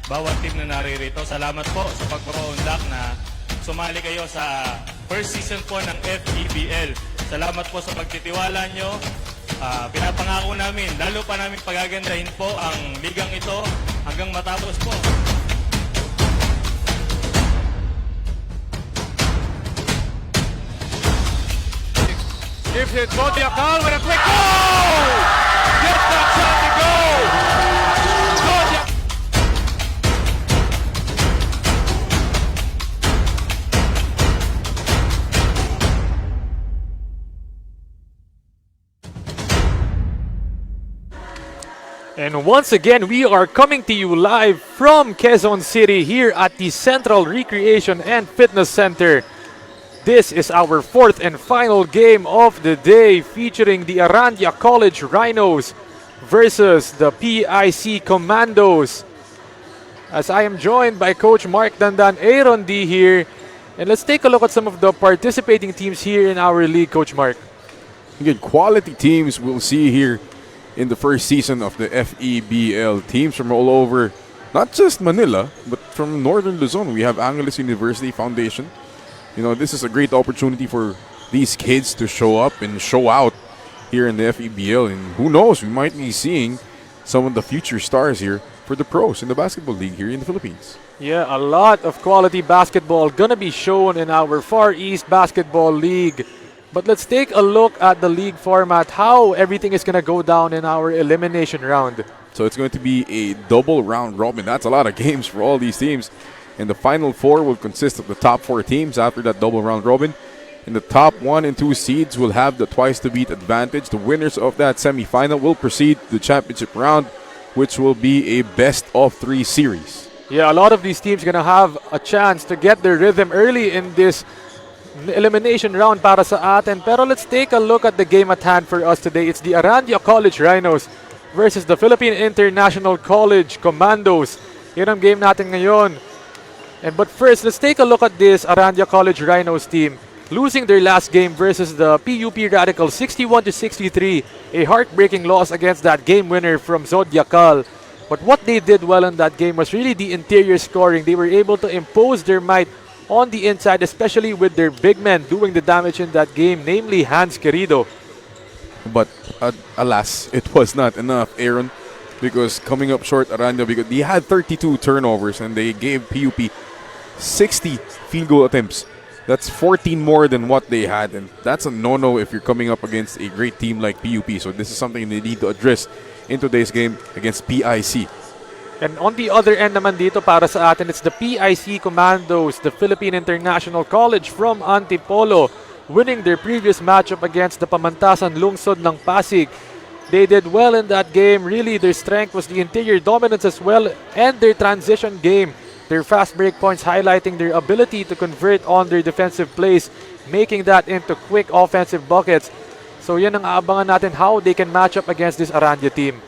bawat team na naririto. Salamat po sa pagpapaunlak na sumali kayo sa first season po ng FEBL. Salamat po sa pagtitiwala nyo. Pinapangako namin, lalo pa namin pagagandahin po ang ligang ito hanggang matapos po. Gives it to Diakal with a quick goal! Gets that shot to go! And once again, we are coming to you live from Quezon City here at the Central Recreation and Fitness Center. This is our fourth and final game of the day, featuring the Arandia College Rhinos versus the PIC Commandos. As I am joined by Coach Mark Dandan Arandia here, and let's take a look at some of the participating teams here in our league, Coach Mark. Good quality teams we'll see here in the first season of the FEBL. Teams from all over, not just Manila, but from Northern Luzon. We have Angeles University Foundation. You know, this is a great opportunity for these kids to show up and show out here in the FEBL. And who knows, we might be seeing some of the future stars here for the pros in the basketball league here in the Philippines. Yeah, a lot of quality basketball gonna be shown in our Far East Basketball League. But let's take a look at the league format, how everything is gonna go down in our elimination round. So it's going to be a double round robin. That's a lot of games for all these teams. And the final four will consist of the top four teams after that double round robin. And the top 1 and 2 seeds will have the twice to beat advantage. The winners of that semifinal will proceed to the championship round, which will be a best of 3 series. Yeah, a lot of these teams gonna have a chance to get their rhythm early in this elimination round para sa atin. Pero let's take a look at the game at hand for us today. It's the Arandia College Rhinos versus the Philippine International College Commandos. Yun ang game natin ngayon. But first, let's take a look at this Arandia College Rhinos team. Losing their last game versus the PUP Radicals 61-63. A heartbreaking loss against that game winner from Zodiacal. But what they did well in that game was really the interior scoring. They were able to impose their might on the inside, especially with their big men doing the damage in that game, namely Hans Querido. But alas, it was not enough, Aaron, because coming up short, Arandia, because they had 32 turnovers and they gave PUP 60 field goal attempts. That's 14 more than what they had, and that's a no-no if you're coming up against a great team like PUP. So this is something they need to address in today's game against PIC. And on the other end naman dito para sa atin, it's the PIC Commandos, the Philippine International College from Antipolo, winning their previous matchup against the Pamantasan Lungsod ng Pasig. They did well in that game. Really, their strength was the interior dominance as well and their transition game. Their fast break points highlighting their ability to convert on their defensive plays, making that into quick offensive buckets. So yan ang aabangan natin how they can match up against this Arandia team.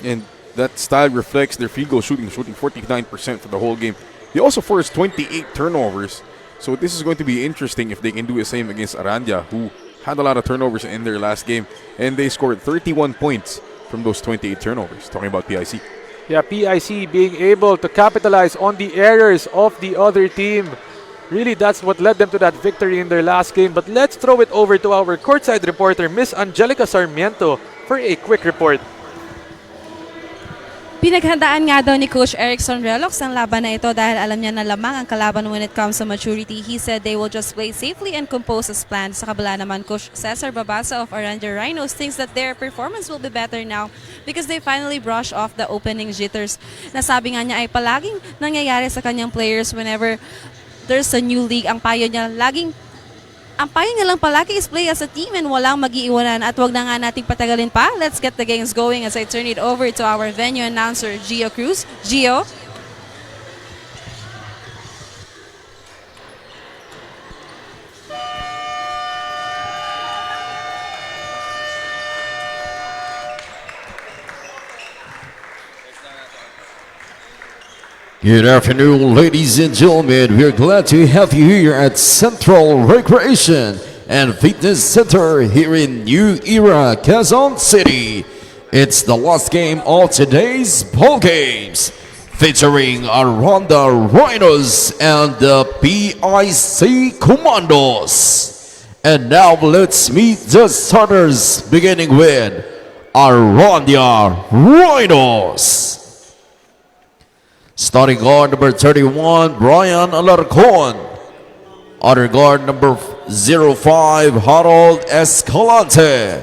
And that style reflects their field goal shooting 49% for the whole game. They also forced 28 turnovers. So this is going to be interesting if they can do the same against Arandia, who had a lot of turnovers in their last game. And they scored 31 points from those 28 turnovers. Talking about PIC. Yeah, PIC being able to capitalize on the errors of the other team. Really, that's what led them to that victory in their last game. But let's throw it over to our courtside reporter, Miss Angelica Sarmiento, for a quick report. Pinaghandaan nga daw ni Coach Erickson Relox ang laban na ito dahil alam niya na lamang ang kalaban when it comes to maturity. He said they will just play safely and compose as planned. Sa kabila naman, Coach Cesar Babasa of Arandia Rhinos thinks that their performance will be better now because they finally brush off the opening jitters. Nasabi nga niya ay palaging nangyayari sa kanyang players whenever there's a new league. Ang payo niya lang palagi is play as a team and walang mag-iiwanan. At wag na nga nating patagalin pa. Let's get the games going as I turn it over to our venue announcer, Gio Cruz. Gio? Good afternoon, ladies and gentlemen. We're glad to have you here at Central Recreation and Fitness Center here in New Era, Quezon City. It's the last game of today's ball games. featuring Arandia Rhinos and the PIC Commandos. And now let's meet the starters, beginning with Arandia Rhinos. Starting guard number 31, Brian Alarcon. Other guard number 05, Harold Escalante.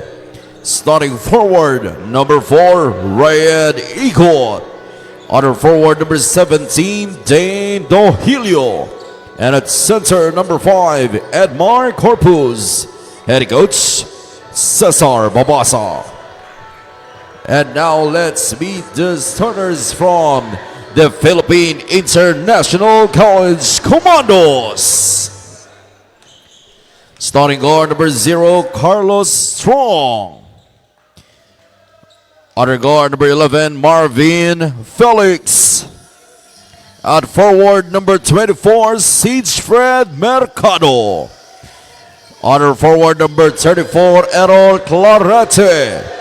Starting forward, number 4, Rayed Egot. Other forward, number 17, Dane Dohilio. And at center, number 5, Edmar Corpus. Head coach, Cesar Babasa. And now let's meet the starters from the Philippine International College Commandos. Starting guard number 0, Carlos Strong. Other guard number 11, Marvin Felix. At forward number 24, Sigfred Mercado. Other forward number 34, Errol Clarete.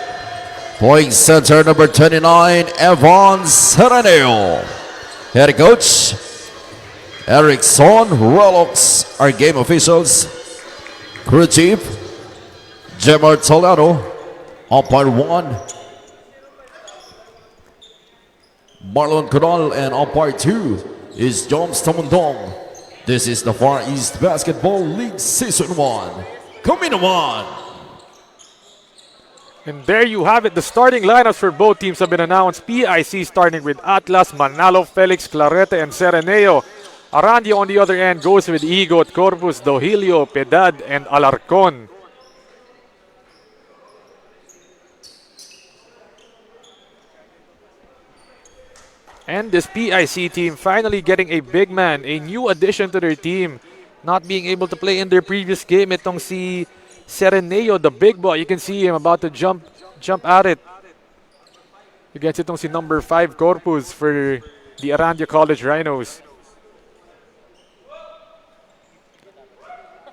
Point center number 29, Evan Sereneo. Head coach, Erickson Relox. Our game officials, crew chief, Jemar Toledo. Umpire 1, Marlon Cadal, and umpire 2 is Joms Tamundong. This is the Far East Basketball League Season 1. Coming on. And there you have it. The starting lineups for both teams have been announced. PIC starting with Atlas, Manalo, Felix, Clarete, and Sereneo. Arandia on the other end goes with Egot, Corpus, Dohilio, Pedad, and Alarcon. And this PIC team finally getting a big man, a new addition to their team. Not being able to play in their previous game, itong si Sereneo, the big boy. You can see him about to jump at it. Against itong si number 5 Corpus for the Arandia College Rhinos.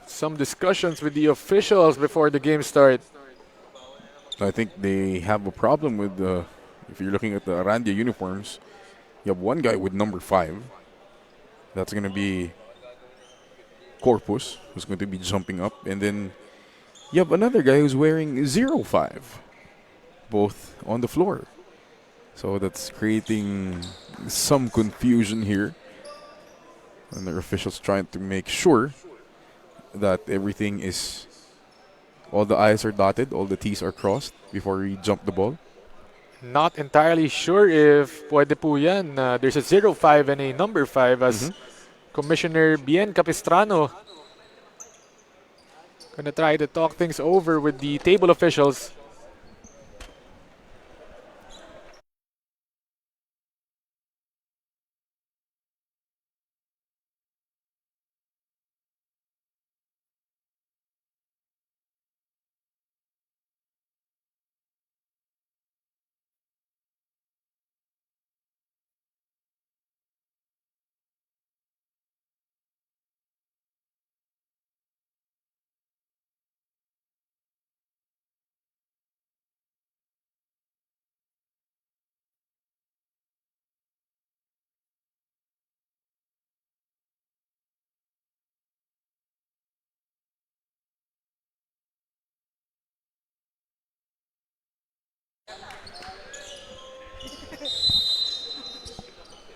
Some discussions with the officials before the game start. I think they have a problem with if you're looking at the Arandia uniforms, you have one guy with number 5. That's going to be Corpus, who's going to be jumping up. And then you have another guy who's wearing 05, both on the floor. So that's creating some confusion here. And the officials trying to make sure that everything is, all the I's are dotted, all the T's are crossed before we jump the ball. Not entirely sure if pwede po yan. There's a 05 and a number 5 as Commissioner Bien Capistrano gonna try to talk things over with the table officials.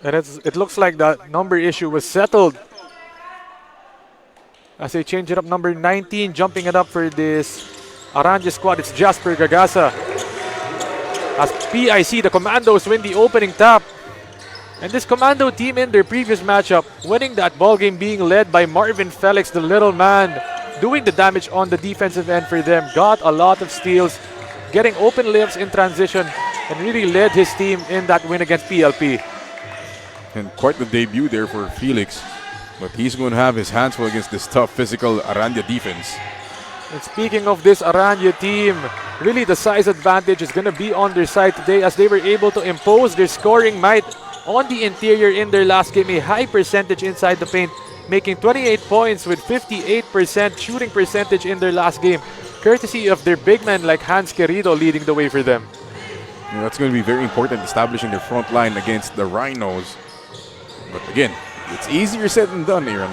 And it looks like that number issue was settled. As they change it up, number 19 jumping it up for this Arandia squad. It's Jasper Gagasa. As PIC, the Commandos, win the opening tap. And this Commando team in their previous matchup, winning that ball game, being led by Marvin Felix, the little man, doing the damage on the defensive end for them. Got a lot of steals, getting open layups in transition, and really led his team in that win against PLP. And quite the debut there for Felix. But he's going to have his hands full against this tough physical Arandia defense. And speaking of this Arandia team, really the size advantage is going to be on their side today as they were able to impose their scoring might on the interior in their last game. A high percentage inside the paint, making 28 points with 58% shooting percentage in their last game, courtesy of their big men like Hans Querido leading the way for them. That's going to be very important, establishing their front line against the Rhinos. But again, it's easier said than done, Aaron.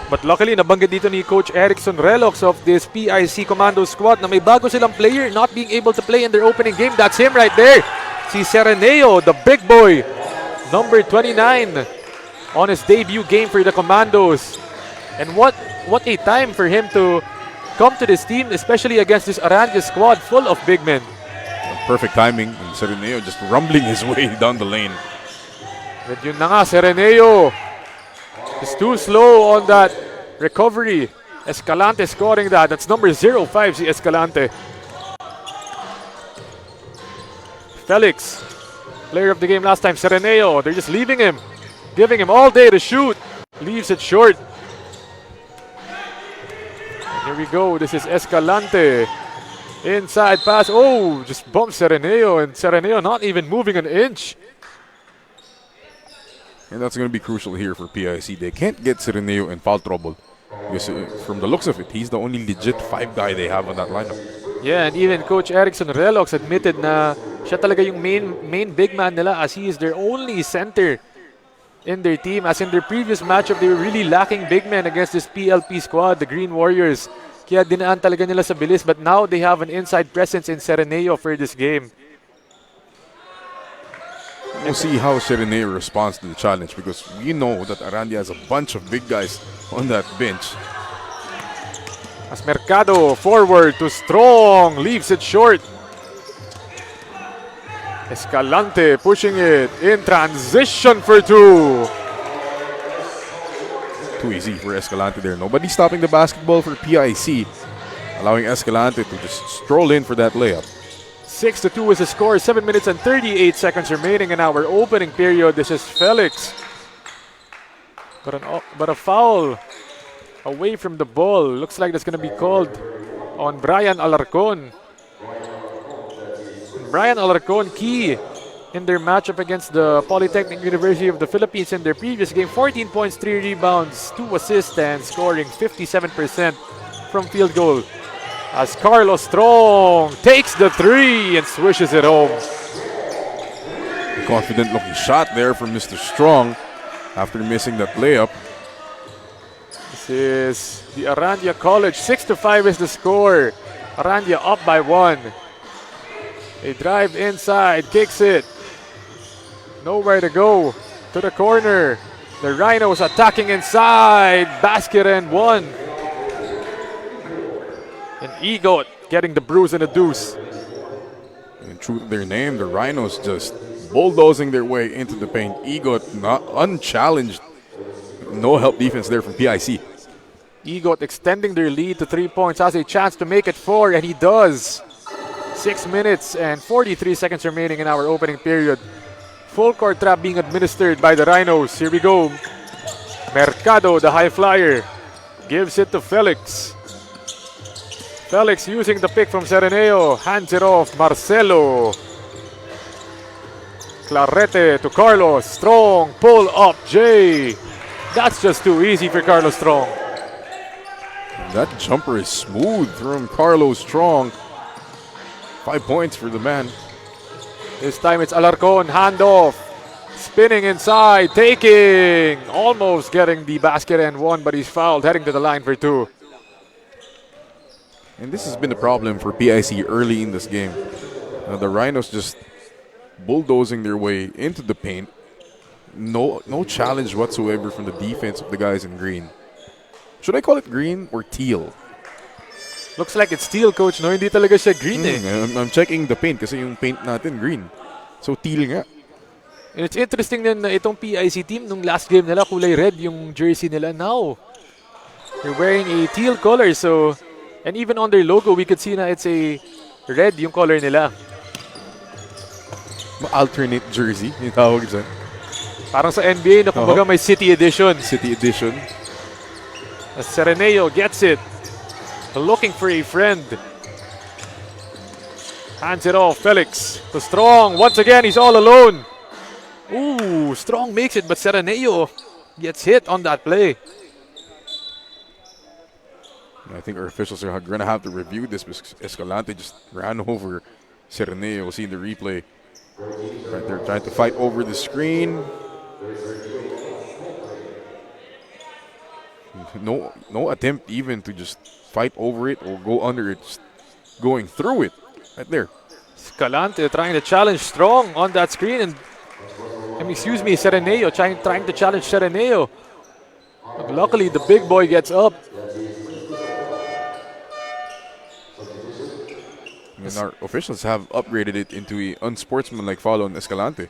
But luckily, nabanggit dito ni Coach Erickson Relox of this PIC Commando squad na may bago silang player not being able to play in their opening game. That's him right there. Si Sereneo, the big boy. Number 29 on his debut game for the Commandos. And what a time for him to come to this team, especially against this Arandia squad full of big men. Perfect timing. And Sereneo just rumbling his way down the lane. But yun na nga, Sereneo. It's too slow on that recovery. Escalante scoring that. That's number 05, si Escalante. Felix, player of the game last time. Sereneo, they're just leaving him. Giving him all day to shoot. Leaves it short. And here we go. This is Escalante. Inside pass. Oh, just bumps Sereneo. And Sereneo not even moving an inch. And that's going to be crucial here for PIC. They can't get Sereneo in foul trouble. Because from the looks of it, he's the only legit 5 guy they have on that lineup. Yeah, and even Coach Erickson Relox admitted na siya talaga yung main big man nila as he is their only center in their team. As in their previous matchup, they were really lacking big men against this PLP squad, the Green Warriors. Kaya dinaan talaga nila sa bilis. But now they have an inside presence in Sereneo for this game. We'll see how Sereneo responds to the challenge because we know that Arandia has a bunch of big guys on that bench. As Mercado forward to Strong, leaves it short. Escalante pushing it in transition for 2. Too easy for Escalante there. Nobody stopping the basketball for PIC, allowing Escalante to just stroll in for that layup. 6-2 is the score. 7 minutes and 38 seconds remaining in our opening period. This is Felix. But a foul away from the ball. Looks like that's going to be called on Brian Alarcon. Brian Alarcon, key in their matchup against the Polytechnic University of the Philippines in their previous game. 14 points, 3 rebounds, 2 assists, and scoring 57% from field goal. As Carlos Strong takes the 3 and swishes it home. Confident looking shot there from Mr. Strong after missing that layup. This is the Arandia College. 6-5 is the score. Arandia up by 1. They drive inside, kicks it. Nowhere to go. To the corner. The Rhinos attacking inside. Basket and 1. And Egot getting the bruise and the deuce. And true to their name, the Rhinos just bulldozing their way into the paint. Egot not unchallenged. No help defense there from PIC. Egot extending their lead to 3 points. Has a chance to make it 4, and he does. 6 minutes and 43 seconds remaining in our opening period. Full court trap being administered by the Rhinos. Here we go. Mercado, the high flyer, gives it to Felix. Felix using the pick from Sereneo. Hands it off. Marcelo. Clarete to Carlos. Strong. Pull up. Jay. That's just too easy for Carlos Strong. That jumper is smooth from Carlos Strong. 5 points for the man. This time it's Alarcon. Handoff. Spinning inside. Taking. Almost getting the basket and 1, but he's fouled. Heading to the line for 2. And this has been the problem for PIC early in this game. The Rhinos just bulldozing their way into the paint. No challenge whatsoever from the defense of the guys in green. Should I call it green or teal? Looks like it's teal, coach. No, hindi talaga siya green eh. I'm checking the paint kasi yung paint natin green. So teal nga. And it's interesting din na itong PIC team nung last game nila kulay red yung jersey nila. Now they're wearing a teal color, so and even on their logo we could see na it's a red yung color nila. Alternate jersey yung tawag dyan. Parang sa NBA na kumbaga may City Edition. City Edition. As Sereneo gets it. Looking for a friend. Hands it off. Felix to Strong. Once again, he's all alone. Ooh, Strong makes it, but Sereneo gets hit on that play. I think our officials are going to have to review this because Escalante just ran over Sereneo. We'll see the replay. Right, they're trying to fight over the screen. No attempt even to just fight over it or go under it, just going through it. Right there. Escalante trying to challenge Strong on that screen, and Sereneo trying to challenge Sereneo. But luckily, the big boy gets up. And our officials have upgraded it into an unsportsmanlike foul on Escalante.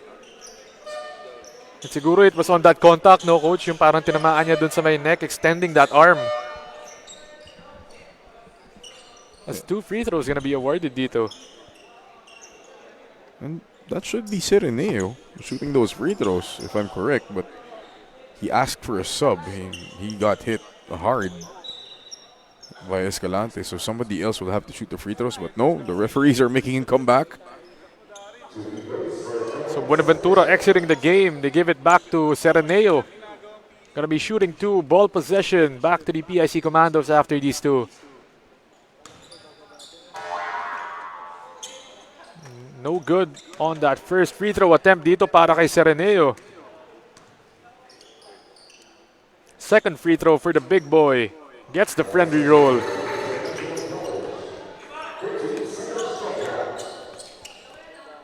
At siguro it was on that contact, no, coach? Yung parang tinamaan niya dun sa may neck, extending that arm. As 2 free throws gonna be awarded dito. And that should be Sereneo shooting those free throws, if I'm correct. But he asked for a sub. He got hit hard by Escalante. So somebody else will have to shoot the free throws. But no, the referees are making him come back. So Buenaventura exiting the game. They give it back to Sereneo. Gonna be shooting 2, ball possession back to the PIC Commandos after these 2. No good on that first free throw attempt dito para kay Sereneo. Second free throw for the big boy. Gets the friendly roll.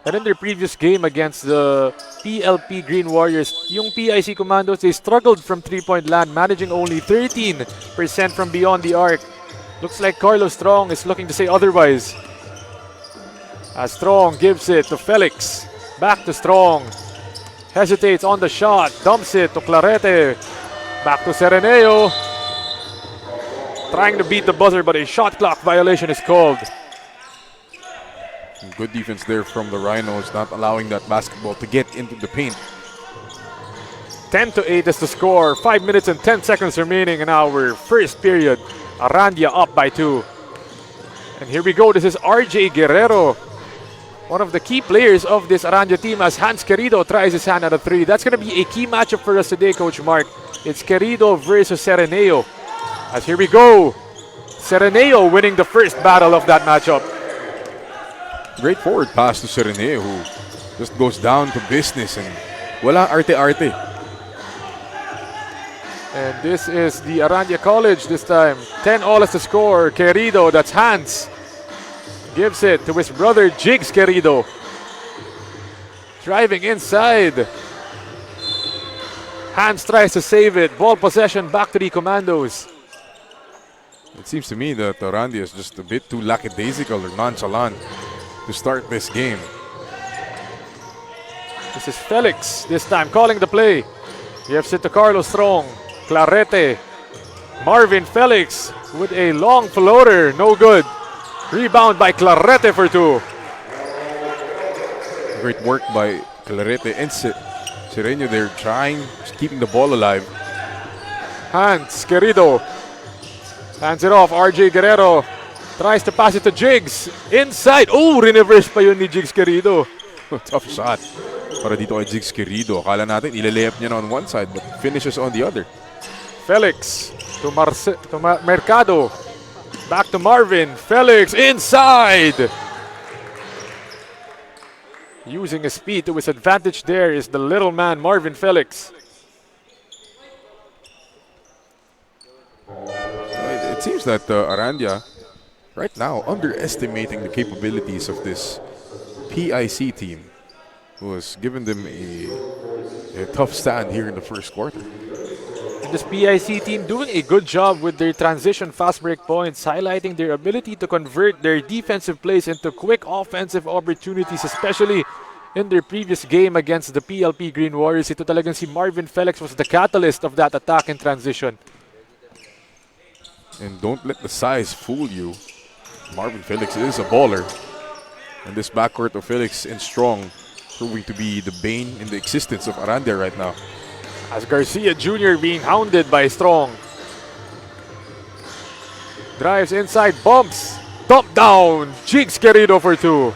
And in their previous game against the PLP Green Warriors, yung PIC Commandos, they struggled from 3-point land, managing only 13% from beyond the arc. Looks like Carlos Strong is looking to say otherwise. As Strong gives it to Felix. Back to Strong. Hesitates on the shot. Dumps it to Clarete. Back to Sereneo. Trying to beat the buzzer, but a shot clock violation is called. Good defense there from the Rhinos, not allowing that basketball to get into the paint. 10-8 is the score. 5 minutes and 10 seconds remaining in our first period. Arandia up by 2. And here we go. This is RJ Guerrero, one of the key players of this Arandia team, as Hans Querido tries his hand at a 3. That's going to be a key matchup for us today, Coach Mark. It's Querido versus Sereneo. As here we go. Sereneo winning the first battle of that matchup. Great forward pass to Sereneo, who just goes down to business and wala arte-arte. And this is the Arandia College this time. 10-all is the score. Querido, that's Hans, gives it to his brother Jigs Querido. Driving inside. Hans tries to save it. Ball possession back to the Commandos. It seems to me that Arandia is just a bit too lackadaisical or nonchalant to start this game. This is Felix this time calling the play. Gives it to Carlos Strong. Clarete. Marvin Felix with a long floater. No good. Rebound by Clarete for 2. Great work by Clarete and Sereneo. They're trying, just keeping the ball alive. Hans Querido hands it off. RJ Guerrero tries to pass it to Jigs. Inside. Oh, reverse pa yun ni Jigs Querido. Tough shot para dito kay Jigs Querido. Akala natin ilalayap niya na on one side but finishes on the other. Felix to Mercado. Back to Marvin. Felix inside. Using his speed to his advantage there is the little man, Marvin Felix. It seems that Arandia right now underestimating the capabilities of this PIC team, who has given them a tough stand here in the first quarter. And this PIC team doing a good job with their transition fast break points, highlighting their ability to convert their defensive plays into quick offensive opportunities, especially in their previous game against the PLP Green Warriors. Ito talagang si Marvin Felix was the catalyst of that attack and transition. And don't let the size fool you. Marvin Felix is a baller. And this backcourt of Felix and Strong proving to be the bane in the existence of Arandia right now. As Garcia Jr. being hounded by Strong. Drives inside, bumps, dump down. Jigs Querido for 2.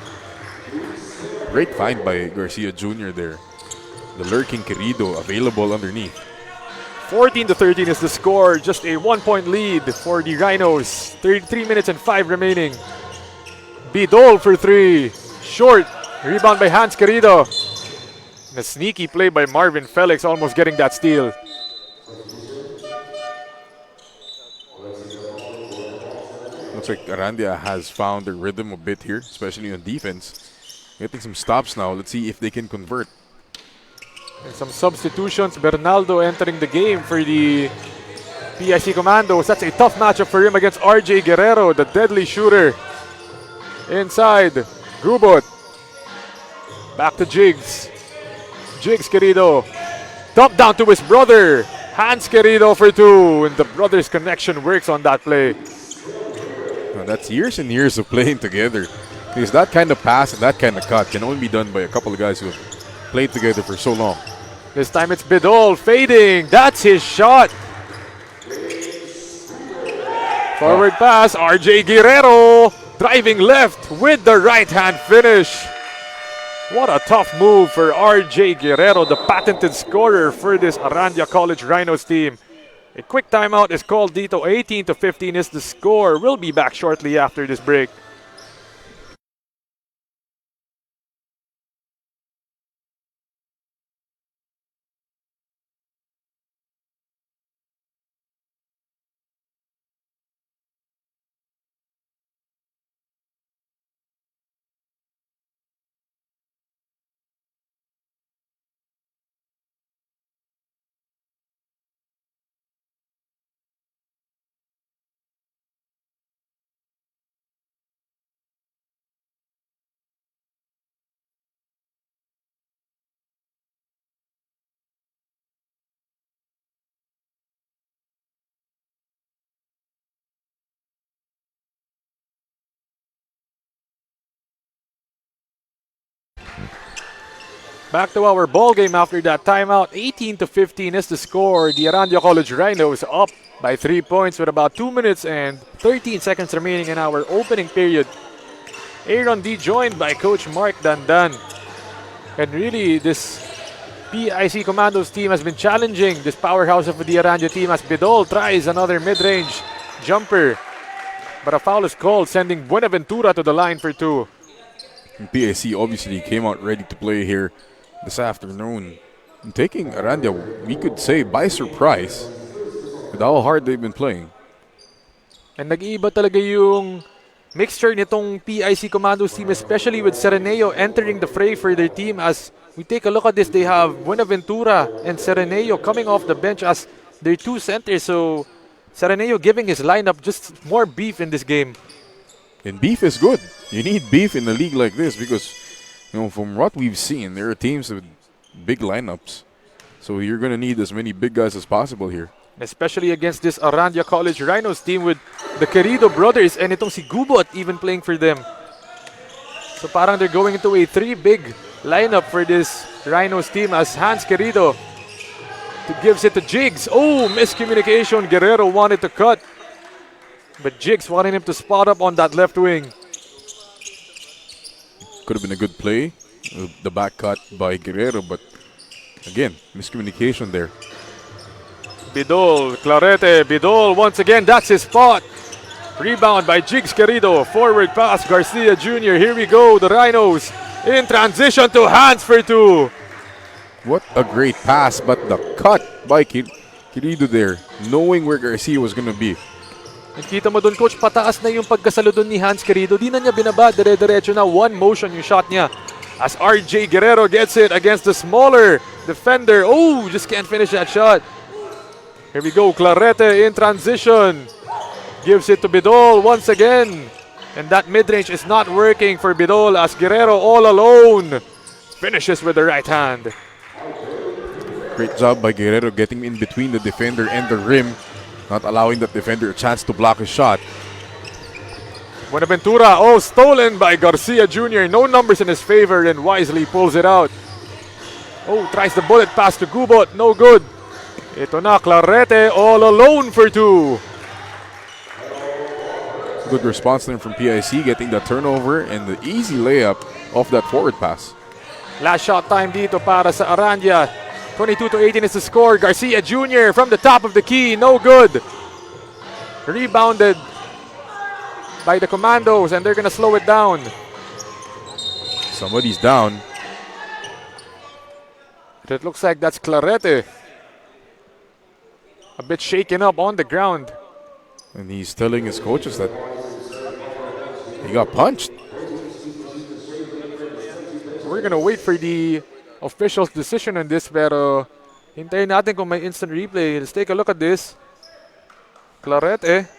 Great find by Garcia Jr. there. The lurking Querido available underneath. 14-13 is the score. Just a 1-point lead for the Rhinos. 33 minutes and 5 remaining. Bidol for 3. Short. Rebound by Hans Querido. And a sneaky play by Marvin Felix, almost getting that steal. Looks like Arandia has found their rhythm a bit here, especially on defense. Getting some stops now. Let's see if they can convert. And some substitutions. Bernaldo entering the game for the PIC Commandos. That's a tough matchup for him against RJ Guerrero, the deadly shooter. Inside, Gubot. Back to Jigs. Jigs Querido. Dump down to his brother. Hans Querido for two. And the brothers' connection works on that play. Now, that's years and years of playing together. Because that kind of pass and that kind of cut can only be done by a couple of guys who have played together for so long. This time it's Bidol fading. That's his shot. Forward pass. RJ Guerrero driving left with the right hand finish. What a tough move for RJ Guerrero, the patented scorer for this Arandia College Rhinos team. A quick timeout is called dito. 18-15 is the score. We'll be back shortly after this break. Back to our ball game after that timeout. 18-15 is the score. The Arandia College Rhinos up by 3 points with about 2 minutes and 13 seconds remaining in our opening period. Aaron D joined by Coach Mark Dandan. And really, this PIC Commandos team has been challenging this powerhouse of the Arandia team as Bidol tries another mid-range jumper. But a foul is called, sending Buenaventura to the line for two. And PIC obviously came out ready to play here this afternoon. And taking Arandia, we could say, by surprise with how hard they've been playing. And nag-iiba talaga yung mixture nitong PIC Commandos team, especially with Sereneo entering the fray for their team. As we take a look at this, they have Buenaventura and Sereneo coming off the bench as their two centers. So Sereneo giving his lineup just more beef in this game. And beef is good. You need beef in a league like this because, you know, from what we've seen, there are teams with big lineups. So you're going to need as many big guys as possible here. Especially against this Arandia College Rhinos team with the Querido brothers and itong si Gubot even playing for them. So parang they're going into a three-big lineup for this Rhinos team as Hans Querido gives it to Jigs. Oh, miscommunication. Guerrero wanted to cut. But Jigs wanted him to spot up on that left wing. Could have been a good play. The back cut by Guerrero, but again, miscommunication there. Bidol, Clarete, Bidol once again, that's his spot. Rebound by Jigs Querido. Forward pass, Garcia Jr. Here we go, the Rhinos in transition to Hans for two. What a great pass, but the cut by Querido there, knowing where Garcia was going to be. And kita mo dun, Coach, pataas na yung pagkasalo dun ni Hans Querido. Di na niya binaba, dire-diretso na, one motion yung shot niya. As RJ Guerrero gets it against the smaller defender. Oh, just can't finish that shot. Here we go, Clarete in transition. Gives it to Bidol once again. And that mid-range is not working for Bidol as Guerrero all alone finishes with the right hand. Great job by Guerrero getting in between the defender and the rim, not allowing that defender a chance to block his shot. Buenaventura, oh, stolen by Garcia Jr. No numbers in his favor and wisely pulls it out. Oh, tries the bullet pass to Gubot, no good. Ito na, Clarete all alone for two. Good response then from PIC, getting the turnover and the easy layup off that forward pass. Last shot time dito para sa Arandia. 22-18 is the score. Garcia Jr. from the top of the key, no good. Rebounded by the Commandos and they're gonna slow it down. Somebody's down. It looks like that's Clarete. A bit shaken up on the ground. And he's telling his coaches that he got punched. We're gonna wait for the official's decision on this, pero hintayin natin kung may instant replay. Let's take a look at this. Clarete.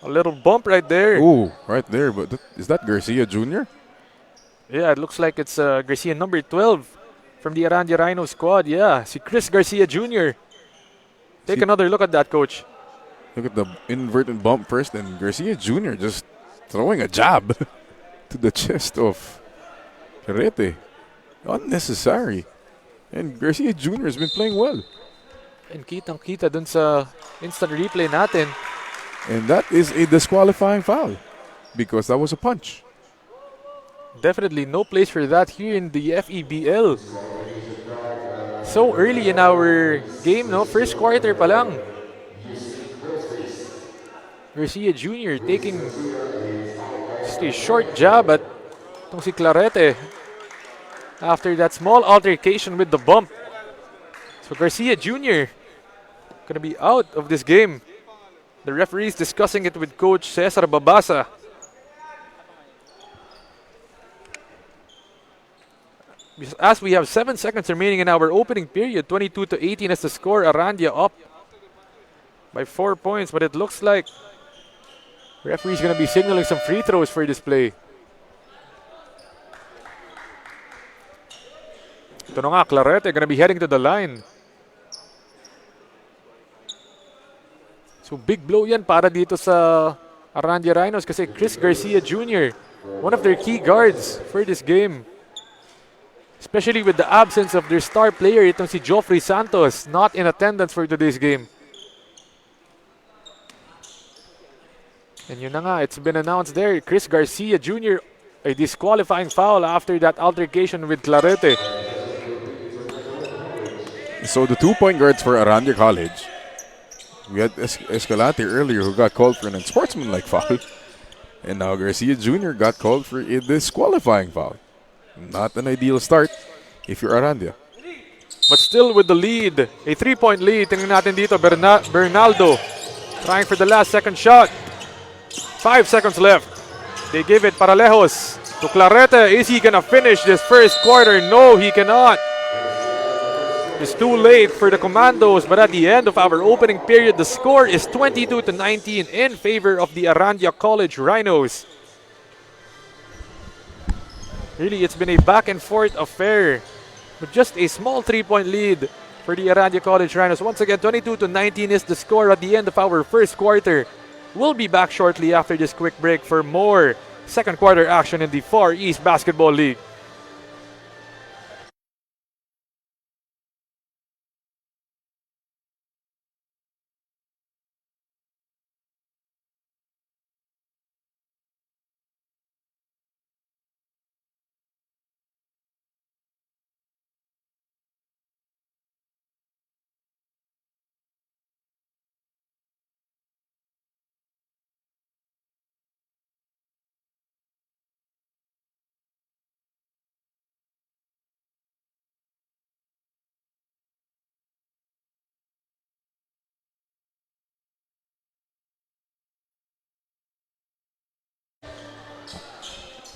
A little bump right there. Ooh, right there. But is that Garcia Jr.? Yeah, it looks like it's Garcia number 12 from the Arandia Rhino squad. Yeah, si Chris Garcia Jr. Take another look at that, coach. Look at the inverted bump first, and Garcia Jr. just throwing a jab to the chest of Clarete. Unnecessary. And Garcia Jr. has been playing well. And kitang-kita dun sa instant replay natin. And that is a disqualifying foul because that was a punch. Definitely no place for that here in the FEBL. So early in our game, no? First quarter pa lang. Garcia Jr. taking just a short jab at itong si Clarete after that small altercation with the bump. So Garcia Jr. gonna be out of this game. The referees discussing it with Coach Cesar Babasa. As we have 7 seconds remaining in our opening period, 22-18 is the score. Arandia up by 4 points, but it looks like referee's gonna be signaling some free throws for this play. Ito na nga, Clarete gonna be heading to the line. So big blow yan para dito sa Arandia Rhinos kasi Chris Garcia Jr., one of their key guards for this game. Especially with the absence of their star player, itong si Joffrey Santos, not in attendance for today's game. And yun na nga, it's been announced there, Chris Garcia Jr., a disqualifying foul after that altercation with Clarete. So the 2-point guards for Arandia College, we had Escalante earlier who got called for an unsportsmanlike foul. And now Garcia Jr. got called for a disqualifying foul. Not an ideal start if you're Arandia. But still with the lead, a 3-point lead. Tingnan natin dito, Bernaldo trying for the last second shot. 5 seconds left. They give it Paralejos to Clarete. Is he gonna finish this first quarter? No, he cannot. It's too late for the Commandos, but at the end of our opening period, the score is 22-19 in favor of the Arandia College Rhinos. Really, it's been a back and forth affair, but just a small 3-point lead for the Arandia College Rhinos. Once again, 22-19 is the score at the end of our first quarter. We'll be back shortly after this quick break for more second quarter action in the Far East Basketball League.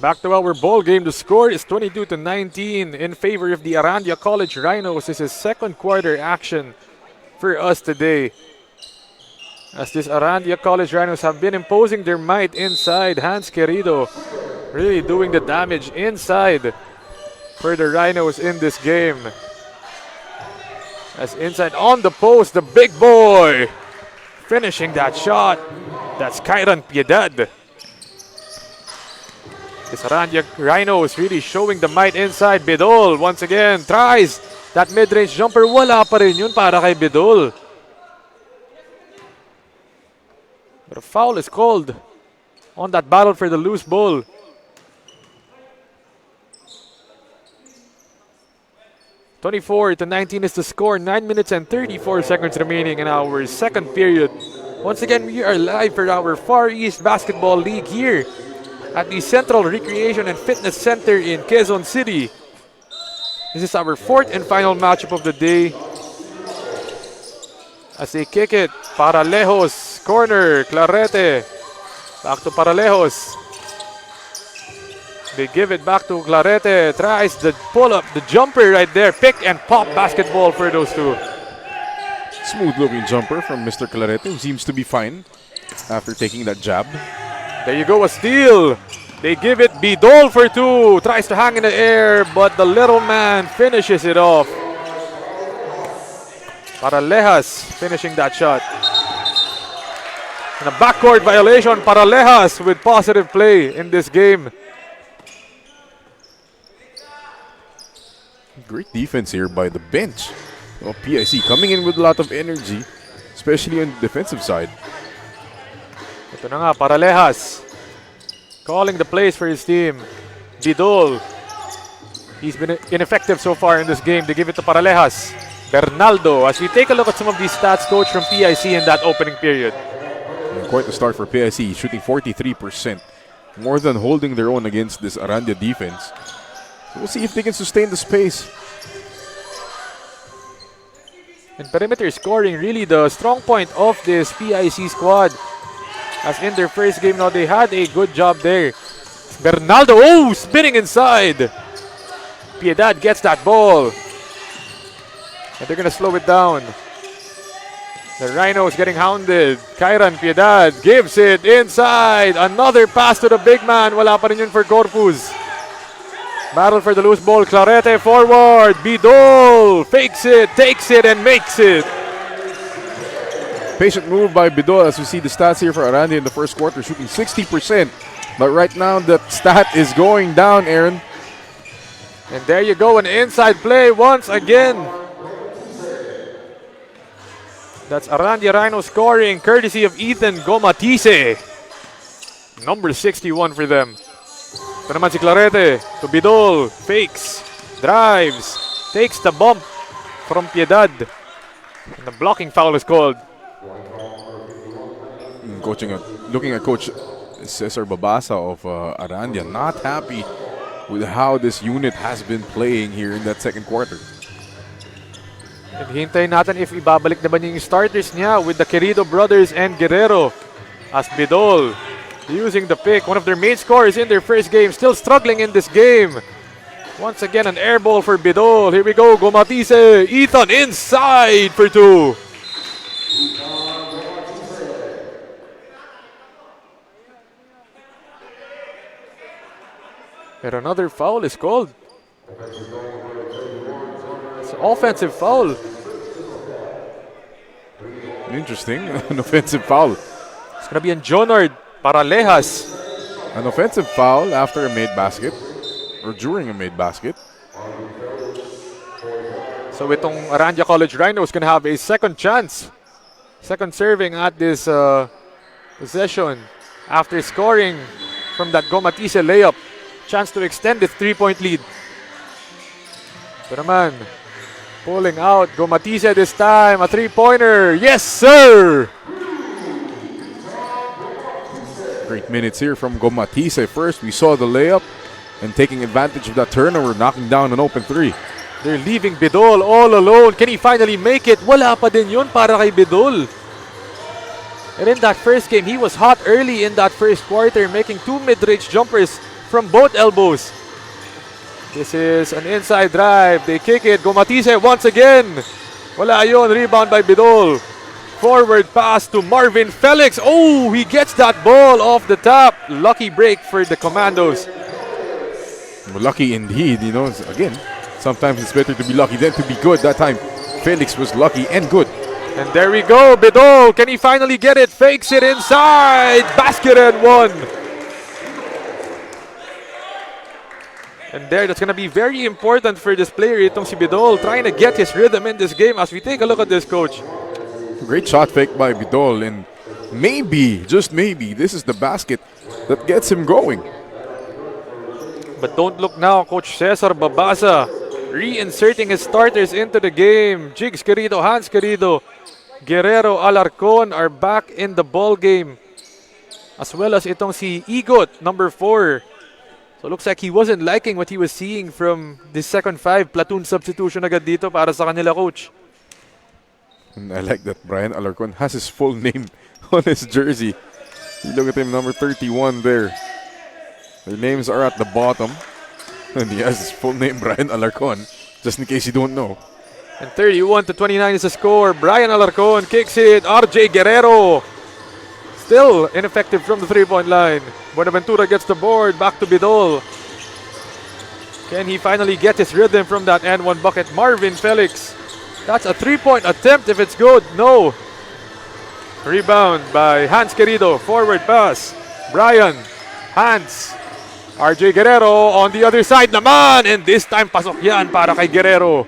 Back to our ball game. The score is 22-19 in favor of the Arandia College Rhinos. This is second quarter action for us today, as these Arandia College Rhinos have been imposing their might inside. Hans Querido really doing the damage inside for the Rhinos in this game. As inside on the post, the big boy finishing that shot. That's Kyron Piedad. This Arandia Rhinos really showing the might inside. Bidol once again tries that mid-range jumper. Wala pa rin yun para kay Bidol. But a foul is called on that battle for the loose ball. (24-19) is the score. 9 minutes and 34 seconds remaining in our second period. Once again, we are live for our Far East Basketball League here at the Central Recreation and Fitness Center in Quezon City. This is our fourth and final matchup of the day. As they kick it, Paralejos, corner, Clarete. Back to Paralejos. They give it back to Clarete. Tries the pull-up, the jumper right there. Pick and pop basketball for those two. Smooth looking jumper from Mr. Clarete, who seems to be fine after taking that jab. There you go, a steal. They give it Bidol for two. Tries to hang in the air, but the little man finishes it off. Paralejas finishing that shot. And a backcourt violation. Paralejas with positive play in this game. Great defense here by the bench of PIC, coming in with a lot of energy, especially on the defensive side. Ito na nga, Paralejas. Calling the plays for his team. Bidol. He's been ineffective so far in this game. They give it to Paralejas. Bernaldo, as we take a look at some of these stats, coach, from PIC in that opening period. And quite a start for PIC, shooting 43%. More than holding their own against this Arandia defense. We'll see if they can sustain the space. And perimeter scoring, really the strong point of this PIC squad. As in their first game now, they had a good job there. Bernaldo, oh, spinning inside. Piedad gets that ball. And they're gonna slow it down. The Rhinos getting hounded. Kyran Piedad gives it inside. Another pass to the big man. Wala pa rin yun for Corpus. Battle for the loose ball. Clarete forward. Bidol fakes it, takes it, and makes it. Patient move by Bidol as we see the stats here for Arandia in the first quarter, shooting 60%. But right now that stat is going down, Aaron. And there you go, an inside play once again. That's Arandia Rhino scoring, courtesy of Ethan Gomatise. Number 61 for them. Ito naman si Clarete to Bidol. Fakes, drives, takes the bump from Piedad. And the blocking foul is called. Looking at Coach Cesar Babasa of Arandia, not happy with how this unit has been playing here in that second quarter. And hintayin natin if ibabalik naman yung starters niya with the Querido brothers and Guerrero. As Bidol using the pick, one of their main scorers in their first game, still struggling in this game. Once again, an air ball for Bidol. Here we go, Gomatise. Ethan inside for two. And another foul is called. It's an offensive foul. Interesting, an offensive foul. It's going to be on Jonard Paralejas. An offensive foul after a made basket, or during a made basket. So itong Arandia College Rhino is going to have a second chance. Second serving at this possession after scoring from that Gomatise layup. Chance to extend this three-point lead. Ito naman, pulling out Gomatise this time. A three-pointer. Yes, sir! Great minutes here from Gomatise. First, we saw the layup and taking advantage of that turnover, knocking down an open three. They're leaving Bidol all alone. Can he finally make it? Wala pa din yun para kay Bidol. And in that first game, he was hot early in that first quarter, making two mid-range jumpers from both elbows. This is an inside drive. They kick it. Gomatise once again. Wala yun. Rebound by Bidol. Forward pass to Marvin Felix. Oh, he gets that ball off the top. Lucky break for the Commandos. Lucky indeed, you know. Again, sometimes it's better to be lucky than to be good. That time, Felix was lucky and good. And there we go. Bidol. Can he finally get it? Fakes it inside. Basket and one. And there, that's going to be very important for this player, itong si Bidol, trying to get his rhythm in this game as we take a look at this, coach. Great shot fake by Bidol, and maybe, just maybe, this is the basket that gets him going. But don't look now, Coach Cesar Babasa reinserting his starters into the game. Jigs Querido, Hans Querido, Guerrero, Alarcon are back in the ball game. as well as itong si Igot, number 4. So looks like he wasn't liking what he was seeing from the second 5. Platoon substitution agad dito para sa kanila, coach. And I like that Brian Alarcon has his full name on his jersey. You look at him, number 31 there. Their names are at the bottom. And he has his full name, Brian Alarcon, just in case you don't know. And 31-29 is the score. Brian Alarcon kicks it. RJ Guerrero still ineffective from the 3-point line. Buenaventura gets the board. Back to Bidol. Can he finally get his rhythm from that N1 bucket? Marvin Felix. That's a 3-point attempt if it's good. No. Rebound by Hans Querido. Forward pass. Brian. Hans. RJ Guerrero on the other side naman. And this time pasok yan para kay Guerrero.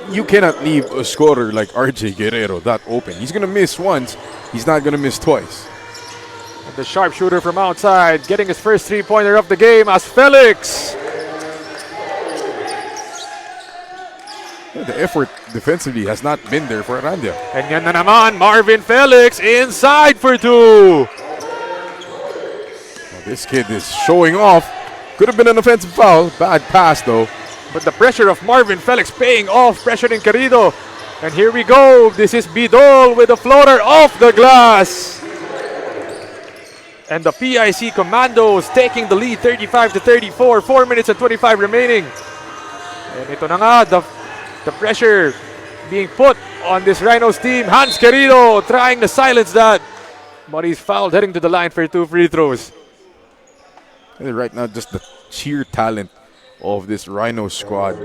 You cannot leave a scorer like RJ Guerrero that open. He's going to miss once. He's not going to miss twice. And the sharpshooter from outside getting his first 3-pointer of the game as Felix. The effort defensively has not been there for Arandia. And yan na naman, Marvin Felix inside for 2. This kid is showing off. Could have been an offensive foul. Bad pass though. But the pressure of Marvin Felix paying off, pressuring Querido. And here we go. This is Bidol with a floater off the glass. And the PIC Commandos taking the lead 35-34. 4 minutes and 25 remaining. And ito na nga, the pressure being put on this Rhinos team. Hans Querido trying to silence that. But he's fouled heading to the line for 2 free throws. And right now, just the sheer talent of this Rhino squad,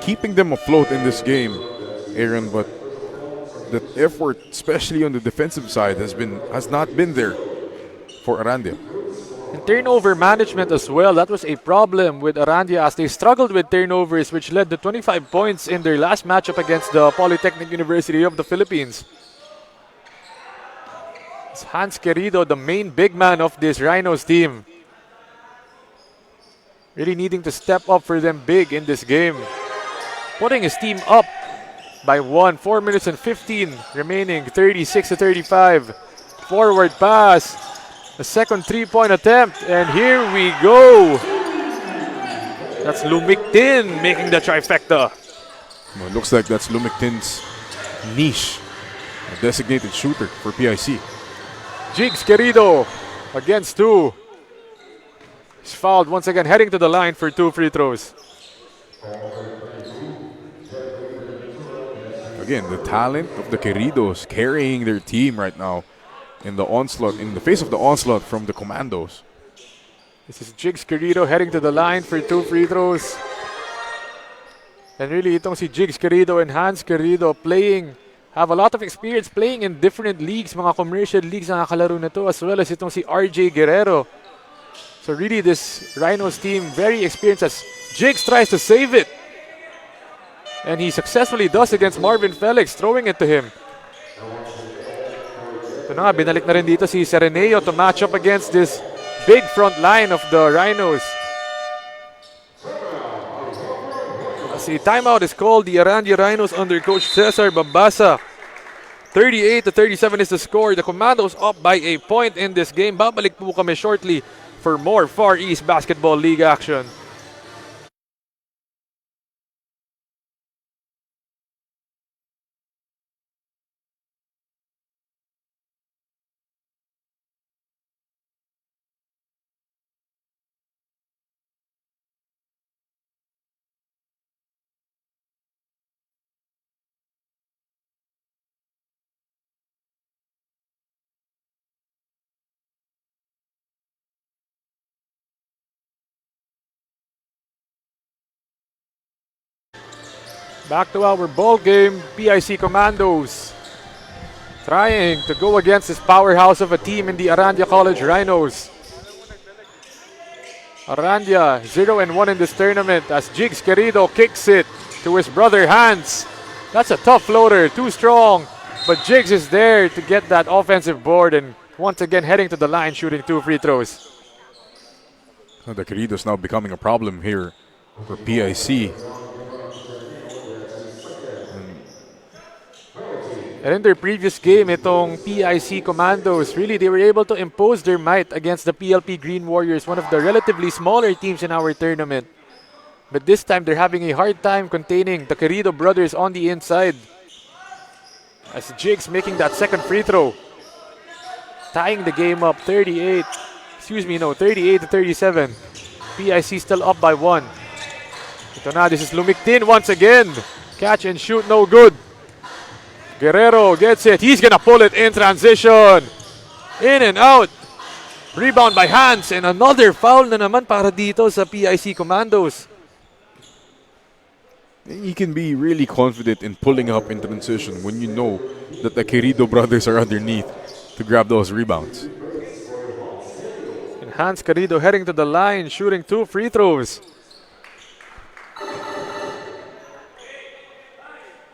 keeping them afloat in this game, Aaron. But the effort, especially on the defensive side, has not been there for Arandia. And turnover management as well. That was a problem with Arandia as they struggled with turnovers, which led to 25 points in their last matchup against the Polytechnic University of the Philippines. It's Hans Querido, the main big man of this Rhinos team, really needing to step up for them big in this game. Putting his team up by 1. 4 minutes and 15 remaining. 36-35. Forward pass. A second 3-point attempt. And here we go. That's Lumiktin making the trifecta. Well, it looks like that's Lumiktin's niche. A designated shooter for PIC. Jigs Querido against 2. He's fouled once again, heading to the line for 2 free throws. Again, the talent of the Queridos carrying their team right now in the onslaught, in the face of the onslaught from the Commandos. This is Jigs Querido heading to the line for 2 free throws. And really, itong si Jigs Querido and Hans Querido have a lot of experience playing in different leagues, mga commercial leagues na nakalaro na to, as well as itong si RJ Guerrero. So really, this Rhinos team very experienced as Jigs tries to save it. And he successfully does against Marvin Felix, throwing it to him. Ito na nga, binalik na rin dito si Sereneo to match up against this big front line of the Rhinos. As a timeout is called, the Arandia Rhinos under Coach Cesar Babasa. 38-37 is the score. The Commandos up by a point in this game. Babalik po kami shortly for more Far East Basketball League action. Back to our ball game, PIC Commandos trying to go against this powerhouse of a team in the Arandia College Rhinos. Arandia 0-1 in this tournament as Jigs Querido kicks it to his brother Hans. That's a tough floater, too strong, but Jigs is there to get that offensive board and once again heading to the line shooting 2 free throws. The Queridos now becoming a problem here for PIC. And in their previous game, itong PIC Commandos, really, they were able to impose their might against the PLP Green Warriors, one of the relatively smaller teams in our tournament. But this time, they're having a hard time containing the Querido brothers on the inside. As Jigs making that second free throw. Tying the game up 38 to 37. PIC still up by 1. Ito na, this is Lumiktin once again. Catch and shoot, no good. Guerrero gets it. He's gonna pull it in transition. In and out. Rebound by Hans. And another foul na naman para dito sa PIC Commandos. You can be really confident in pulling up in transition when you know that the Querido brothers are underneath to grab those rebounds. And Hans Querido heading to the line, shooting 2 free throws.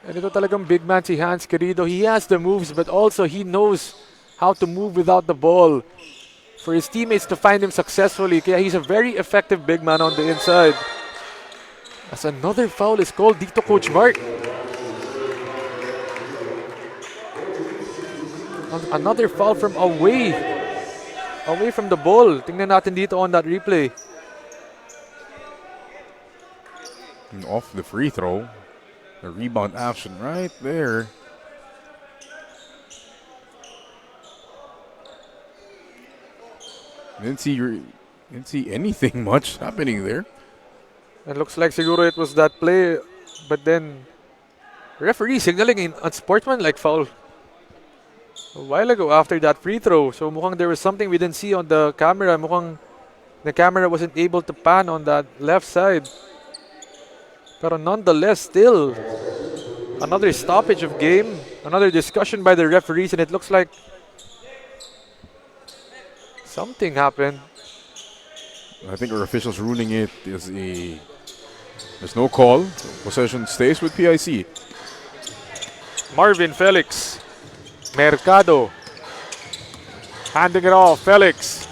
And ito talagang big man si Hans Querido. He has the moves, but also he knows how to move without the ball for his teammates to find him successfully. Kaya he's a very effective big man on the inside. As another foul is called dito, Coach Mark. Another foul from away from the ball. Tingnan natin dito on that replay. And off the free throw. The rebound action right there. Didn't see anything much happening there. It looks like siguro it was that play, but then referee signaling an unsportsmanlike foul a while ago after that free throw. So mukhang there was something we didn't see on the camera. Mukhang the camera wasn't able to pan on that left side. Pero nonetheless, still another stoppage of game, another discussion by the referees, and it looks like something happened. I think our officials ruling it is there's no call. Possession stays with PIC. Marvin Felix. Mercado. Handing it off. Felix.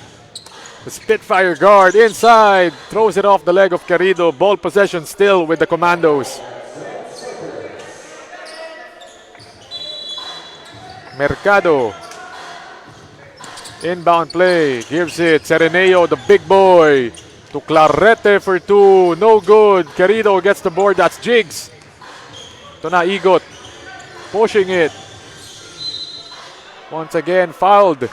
The Spitfire guard inside. Throws it off the leg of Querido. Ball possession still with the Commandos. Mercado. Inbound play. Gives it. Sereneo, the big boy. To Clarete for 2. No good. Querido gets the board. That's Jigs. Ito na, Igot. Pushing it. Once again, fouled.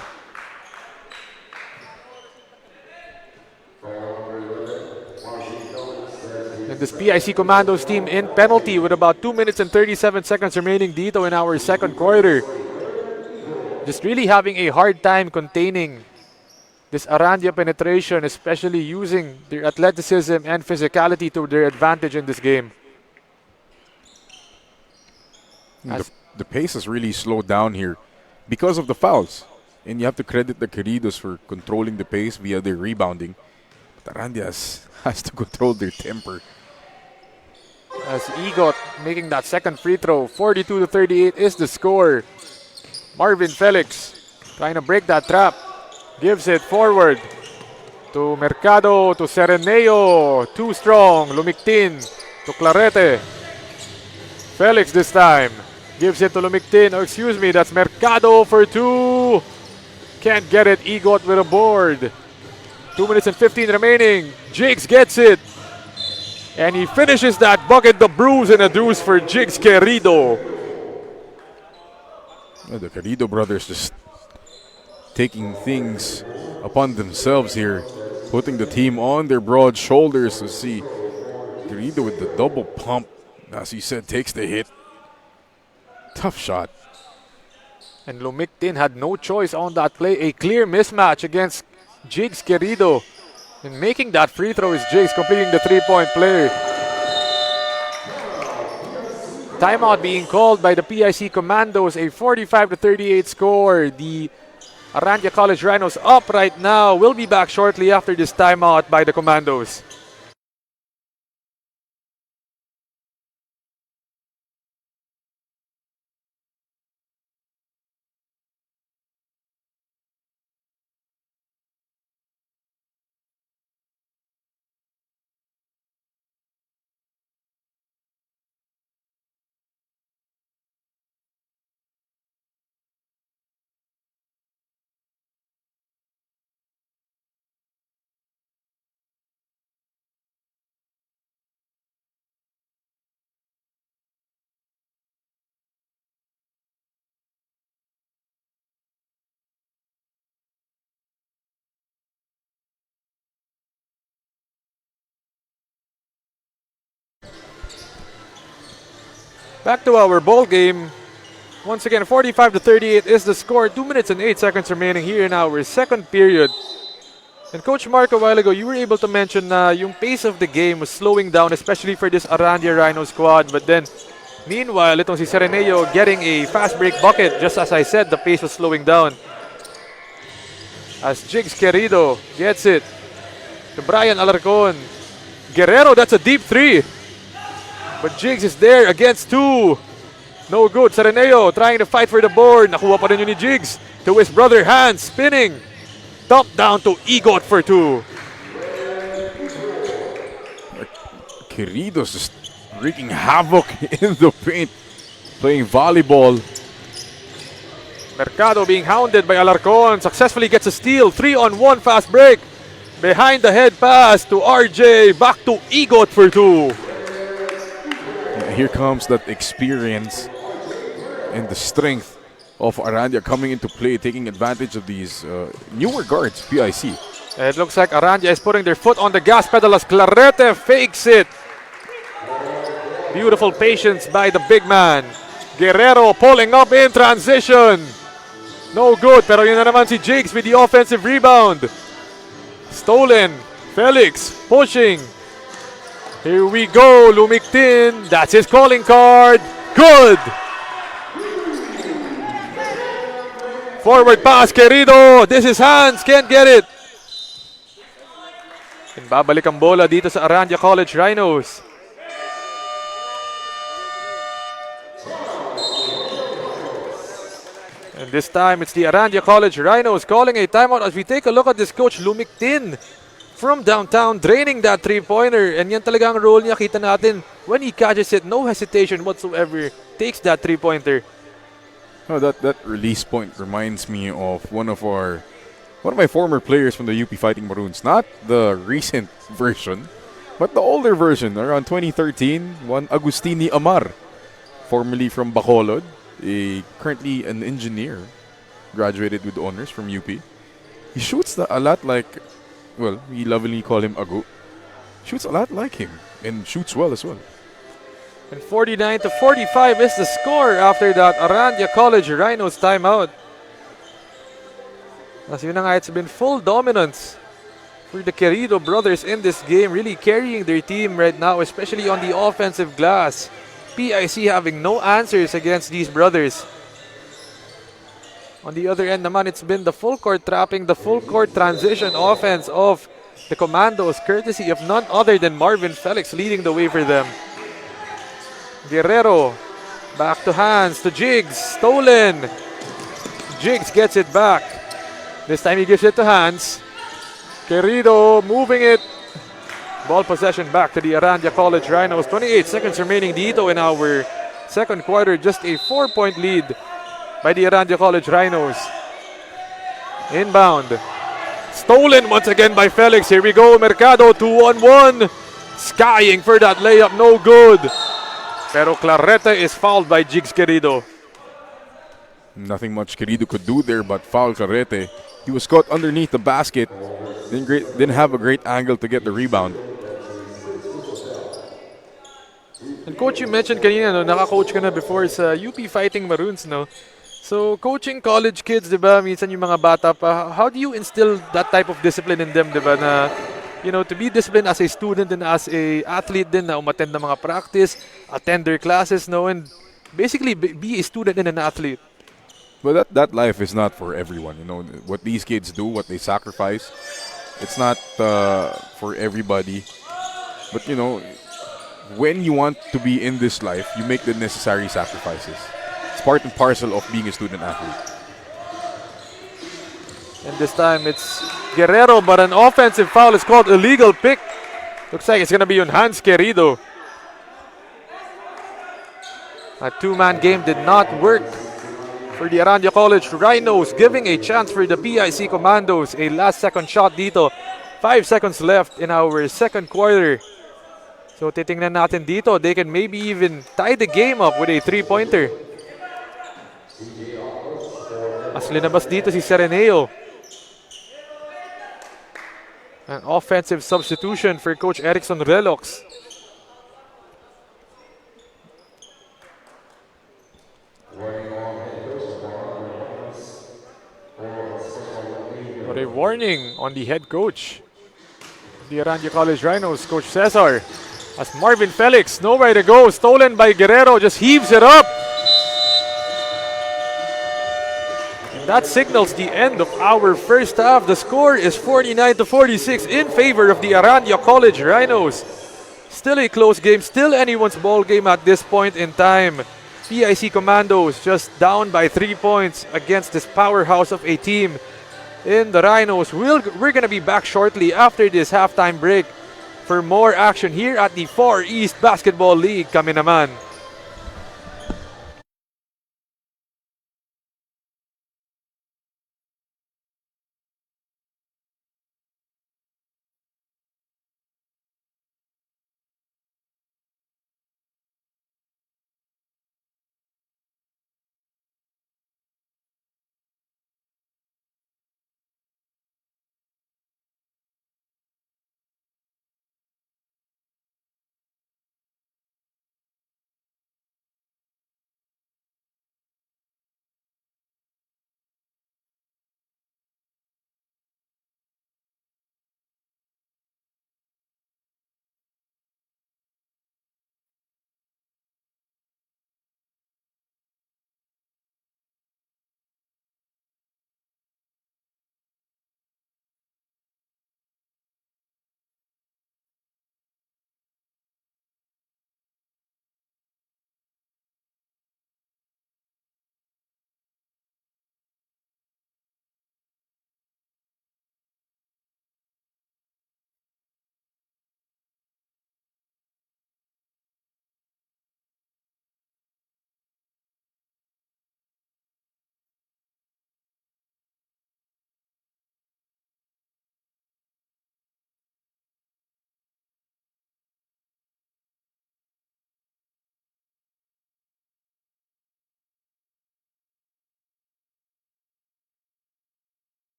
And this PIC Commandos team in penalty with about 2 minutes and 37 seconds remaining dito in our second quarter. Just really having a hard time containing this Arandia penetration, especially using their athleticism and physicality to their advantage in this game. The pace has really slowed down here because of the fouls. And you have to credit the Queridos for controlling the pace via their rebounding. But Arandia has to control their temper. As Igot making that second free throw. 42 to 38 is the score. Marvin Felix trying to break that trap. Gives it forward to Mercado, to Sereneo. Too strong. Lumiktin to Clarete. Felix this time. Gives it to Lumiktin. Oh, excuse me, that's Mercado for 2. Can't get it. Igot with a board. 2 minutes and 15 remaining. Jigs gets it. And he finishes that bucket. The bruise and a deuce for Jigs Querido. The Querido brothers just taking things upon themselves here. Putting the team on their broad shoulders to see Querido with the double pump. As he said, takes the hit. Tough shot. And Lumiktin had no choice on that play. A clear mismatch against Jigs Querido. And making that free throw is Jigs completing the 3-point play. Timeout being called by the PIC Commandos. A 45 to 38 score. The Arandia College Rhinos up right now. We'll be back shortly after this timeout by the Commandos. Back to our ball game. Once again, 45-38 is the score. 2 minutes and 8 seconds remaining here in our second period. And Coach Mark, a while ago, you were able to mention na yung pace of the game was slowing down, especially for this Arandia Rhino squad. But then, meanwhile, itong si Sereneo getting a fast break bucket. Just as I said, the pace was slowing down. As Jigs Querido gets it to Brian Alarcon. Guerrero, that's a deep three. But Jigs is there against two. No good. Sereneo trying to fight for the board. Nakuha pa rin yun ni Jigs to his brother Hans. Spinning. Top down to Egot for two. Querido's just wreaking havoc in the paint. Playing volleyball. Mercado being hounded by Alarcon. Successfully gets a steal. 3-on-1 fast break. Behind the head pass to RJ. Back to Egot for two. Here comes that experience and the strength of Arandia coming into play, taking advantage of these newer guards, PIC. It looks like Arandia is putting their foot on the gas pedal as Clarete fakes it. Beautiful patience by the big man. Guerrero pulling up in transition. No good, pero yun na naman si Jigs with the offensive rebound. Stolen. Felix pushing. Here we go, Lumiktin. That's his calling card. Good. Forward pass, Querido. This is Hans. Can't get it. And babalik ang bola dito sa Arandia College Rhinos. And this time, it's the Arandia College Rhinos calling a timeout as we take a look at this coach, Lumiktin. From downtown, draining that three-pointer. And yan talaga ang role niya. Kita natin, when he catches it, no hesitation whatsoever. Takes that three-pointer. Oh, that release point reminds me of one of my former players from the UP Fighting Maroons. Not the recent version, but the older version. Around 2013, one Agustini Amar, formerly from Bacolod, currently an engineer, graduated with honors from UP. He shoots a lot like... Well, we lovingly call him Agu. Shoots a lot like him and shoots well as well. And 49-45 is the score after that Arandia College Rhinos timeout. As yun na nga, it's been full dominance for the Querido brothers in this game, really carrying their team right now, especially on the offensive glass. PIC having no answers against these brothers. On the other end naman, it's been the full court trapping, the full court transition offense of the Commandos, courtesy of none other than Marvin Felix leading the way for them. Guerrero, back to Hans, to Jigs, stolen. Jigs gets it back. This time he gives it to Hans. Querido moving it. Ball possession back to the Arandia College Rhinos. 28 seconds remaining dito in our second quarter. Just a 4-point lead by the Arandia College Rhinos. Inbound. Stolen once again by Felix. Here we go. Mercado 2-on-1. Skying for that layup. No good. Pero Clarete is fouled by Jigs Querido. Nothing much Querido could do there but foul Clarete. He was caught underneath the basket. Didn't have a great angle to get the rebound. And coach, you mentioned kanina, no, naka-coach ka na before sa UP Fighting Maroons, no? So, coaching college kids, di ba, minsan yung mga bata pa, how do you instill that type of discipline in them, di ba, na, you know, to be disciplined as a student and as a athlete din, na umattend ng mga practice, attend their classes, no, and basically be a student and an athlete. But that life is not for everyone, you know. What these kids do, what they sacrifice, it's not for everybody. But, you know, when you want to be in this life, you make the necessary sacrifices. It's part and parcel of being a student athlete. And this time it's Guerrero, but an offensive foul is called illegal pick. Looks like it's going to be on Hans Querido. A two-man game did not work for the Arandia College Rhinos, giving a chance for the PIC Commandos. A last-second shot dito. 5 seconds left in our second quarter. So titingnan natin dito, they can maybe even tie the game up with a three-pointer. As linabas dito si Sereneo. An offensive substitution for Coach Erickson Relox. a warning on the head coach. The Arandia College Rhinos, Coach Cesar. As Marvin Felix, nowhere to go, stolen by Guerrero, just heaves it up. And that signals the end of our first half. The score is 49-46 in favor of the Arandia College Rhinos. Still a close game, still anyone's ball game at this point in time. PIC Commandos just down by 3 points against this powerhouse of a team in the Rhinos. We're going to be back shortly after this halftime break for more action here at the Far East Basketball League. Kami naman.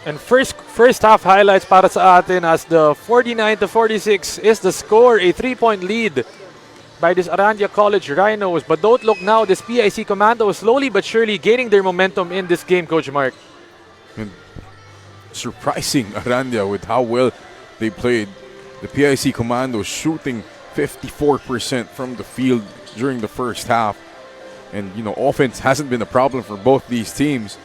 And first half highlights para sa atin as the 49-46 is the score, a 3-point lead by this Arandia College Rhinos. But don't look now, this PIC Commando is slowly but surely gaining their momentum in this game, Coach Mark. And surprising Arandia with how well they played. The PIC Commando shooting 54% from the field during the first half. And, you know, offense hasn't been a problem for both these teams.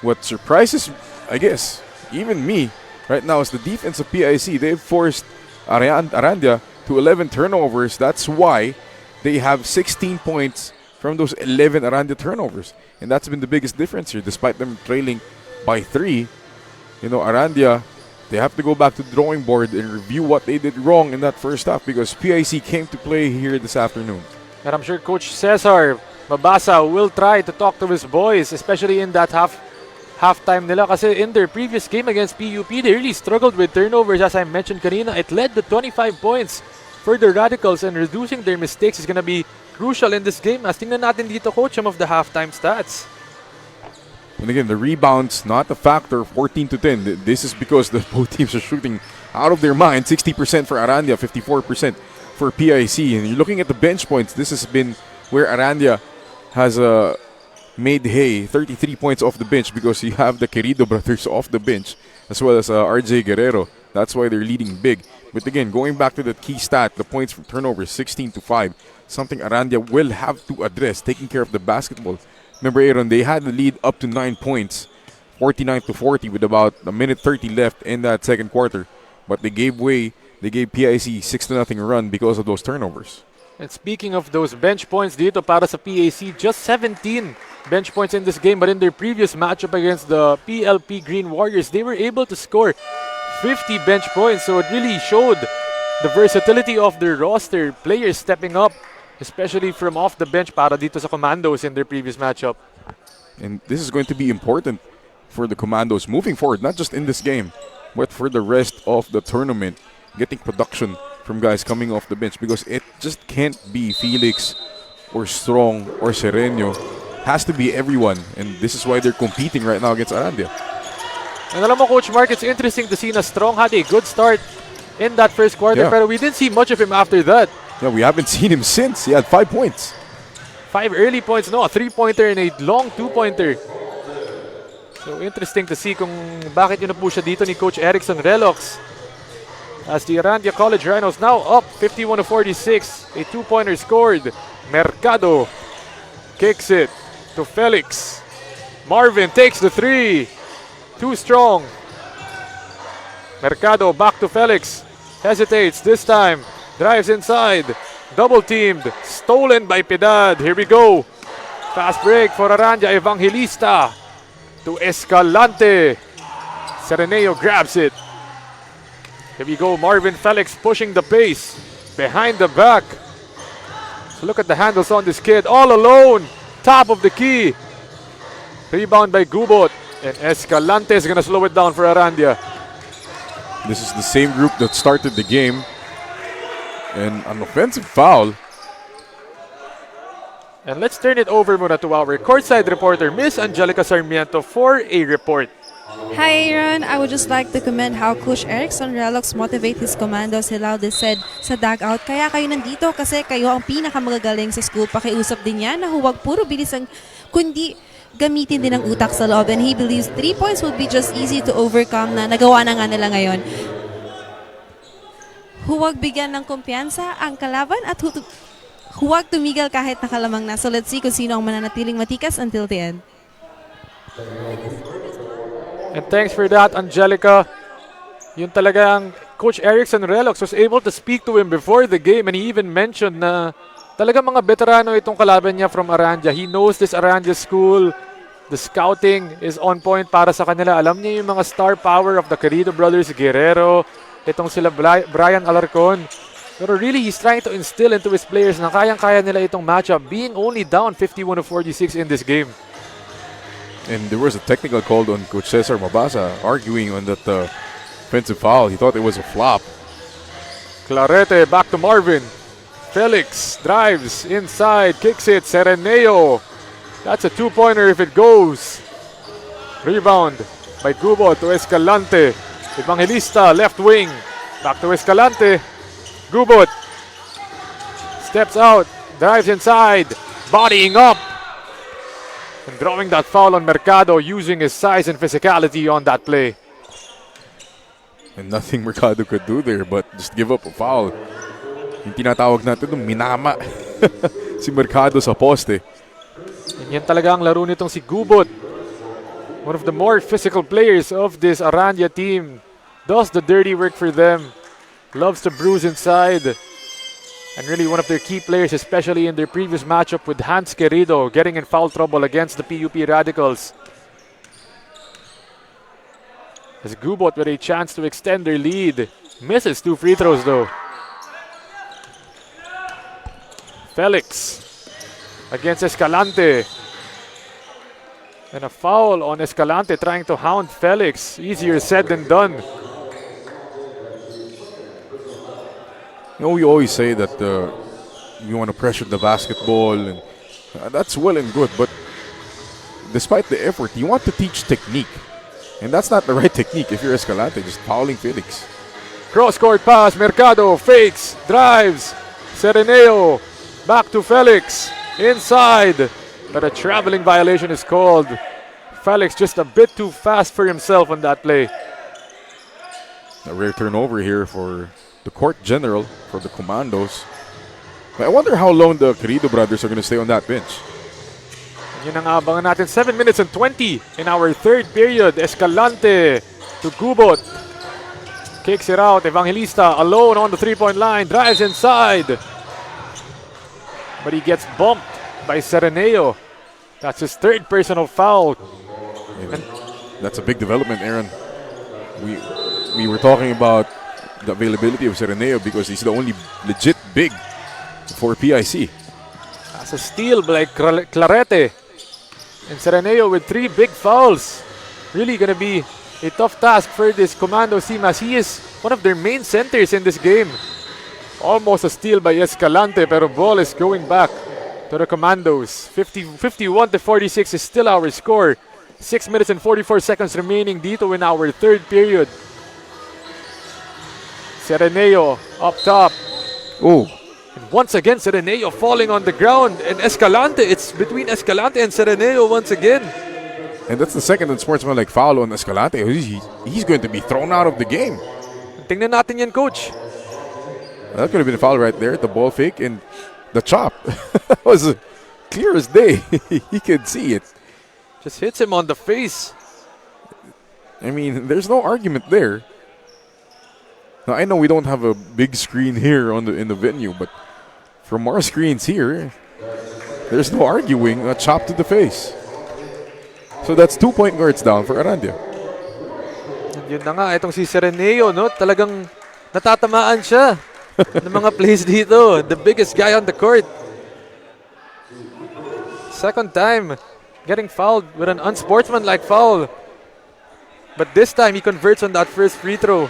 What surprises, I guess, even me right now is the defense of PIC. They've forced Arandia to 11 turnovers. That's why they have 16 points from those 11 Arandia turnovers. And that's been the biggest difference here. Despite them trailing by 3, you know, Arandia, they have to go back to the drawing board and review what they did wrong in that first half because PIC came to play here this afternoon. And I'm sure Coach Cesar Mabasa will try to talk to his boys, especially in that halftime nila. Kasi in their previous game against PUP, they really struggled with turnovers. As I mentioned kanina, it led to 25 points for the Radicals, and reducing their mistakes is going to be crucial in this game. As tingnan natin dito, Coach, some of the halftime stats. And again, the rebounds, not a factor, 14-10. This is because the both teams are shooting out of their mind. 60% for Arandia, 54% for PIC. And you're looking at the bench points. This has been where Arandia has made hay, 33 points off the bench because you have the Querido brothers off the bench as well as RJ Guerrero. That's why they're leading big. But again, going back to the key stat, the points from turnovers, 16-5, something Arandia will have to address, taking care of the basketball. Remember, Aaron, they had the lead up to 9 points, 49-40 with about a minute 30 left in that second quarter. But they gave way. They gave PIC 6-0 run because of those turnovers. And speaking of those bench points dito para sa PAC, just 17 bench points in this game. But in their previous matchup against the PLP Green Warriors, they were able to score 50 bench points. So it really showed the versatility of their roster. Players stepping up, especially from off the bench para dito sa Commandos in their previous matchup. And this is going to be important for the Commandos moving forward, not just in this game, but for the rest of the tournament. Getting production from guys coming off the bench because it just can't be Felix or Strong or Sereno. Has to be everyone, and this is why they're competing right now against Arandia. And alam mo, Coach Mark, it's interesting to see na Strong had a good start in that first quarter, pero we didn't see much of him after that. Yeah, we haven't seen him since. He had 5 points. 5 early points, no, a 3-pointer and a long 2-pointer. So interesting to see kung bakit yun na po siya dito ni Coach Erickson Relox. As the Arandia College Rhinos now up 51-46. A 2-pointer scored. Mercado kicks it to Felix. Marvin takes the 3. Too strong. Mercado back to Felix. Hesitates this time. Drives inside. Double teamed. Stolen by Piedad. Here we go. Fast break for Arandia. Evangelista to Escalante. Sereneo grabs it. Here we go, Marvin Felix pushing the pace behind the back. So look at the handles on this kid, all alone, top of the key. Rebound by Gubot, and Escalante is gonna slow it down for Arandia. This is the same group that started the game. And an offensive foul. And let's turn it over muna to our courtside reporter, Miss Angelica Sarmiento, for a report. Hi Aaron, I would just like to commend how Coach Erickson Relox motivate his commandos. He loudly said sa dugout, kaya kayo nandito kasi kayo ang pinakamagagaling sa school. Pakiusap din yan na huwag puro bilisan, kundi gamitin din ang utak sa loob. And he believes 3 points will be just easy to overcome na nagawa na nga nila ngayon. Huwag bigyan ng kumpiyansa ang kalaban at huwag tumigil kahit nakalamang na. So let's see kung sino ang mananatiling matikas until the end. And thanks for that, Angelica. Yun talaga ang Coach Erickson Relox was able to speak to him before the game, and he even mentioned na talaga mga veterano itong kalaban niya from Arandia. He knows this Arandia school. The scouting is on point para sa kanila. Alam niya yung mga star power of the Querido brothers, Guerrero, itong sila Brian Alarcon. Pero really, he's trying to instill into his players na kayang-kaya nila itong matchup, being only down 51-46 in this game. And there was a technical call on Coach Cesar Mabasa, arguing on that offensive foul. He thought it was a flop. Clarete back to Marvin. Felix drives inside, kicks it. Sereneo. That's a 2-pointer if it goes. Rebound by Gubot to Escalante. Evangelista, left wing. Back to Escalante. Gubot steps out, drives inside, bodying up. And drawing that foul on Mercado, using his size and physicality on that play. And nothing Mercado could do there but just give up a foul. Yung tinatawag natin nung minama si Mercado sa poste. And yan talaga ang laro nitong si Gubot. One of the more physical players of this Arandia team. Does the dirty work for them. Loves to bruise inside. And really one of their key players, especially in their previous matchup with Hans Querido, getting in foul trouble against the PUP Radicals. As Gubot with a chance to extend their lead. Misses 2 free throws though. Felix against Escalante. And a foul on Escalante trying to hound Felix. Easier said than done. You know, we always say that you want to pressure the basketball, and that's well and good. But despite the effort, you want to teach technique. And that's not the right technique if you're Escalante, just fouling Felix. Cross-court pass, Mercado fakes, drives. Sereneo back to Felix, inside. But a traveling violation is called. Felix just a bit too fast for himself on that play. A rare turnover here for the court general, for the Commandos. But I wonder how long the Querido brothers are going to stay on that bench. Yun ang abangan natin. 7 minutes and 20 in our third period. Escalante to Gubot. Kicks it out. Evangelista alone on the three-point line. Drives inside. But he gets bumped by Sereneo. That's his third personal foul. And that's a big development, Aaron. We were talking about the availability of Sereneo because he's the only legit big for PIC. That's a steal by Clarete. And Sereneo with 3 big fouls. Really going to be a tough task for this Commando team as he is one of their main centers in this game. Almost a steal by Escalante, pero ball is going back to the Commandos. 51-46 is still our score. 6 minutes and 44 seconds remaining dito in our third period. Sereneo up top. Oh, And once again, Sereneo falling on the ground. And Escalante, it's between Escalante and Sereneo once again. and that's the second unsportsmanlike foul on Escalante. He's going to be thrown out of the game. Tingnan natin yan, coach. That could have been a foul right there. The ball fake and the chop was clear as day. He could see it. Just hits him on the face. I mean, there's no argument there. Now I know we don't have a big screen here in the venue, but from our screens here, there's no arguing a chop to the face. So that's 2 point guards down for Arandia. And yun na nga, itong si Sereneo, no? Talagang natatamaan siya ng mga plays dito. The biggest guy on the court. Second time getting fouled with an unsportsmanlike foul. But this time he converts on that first free throw.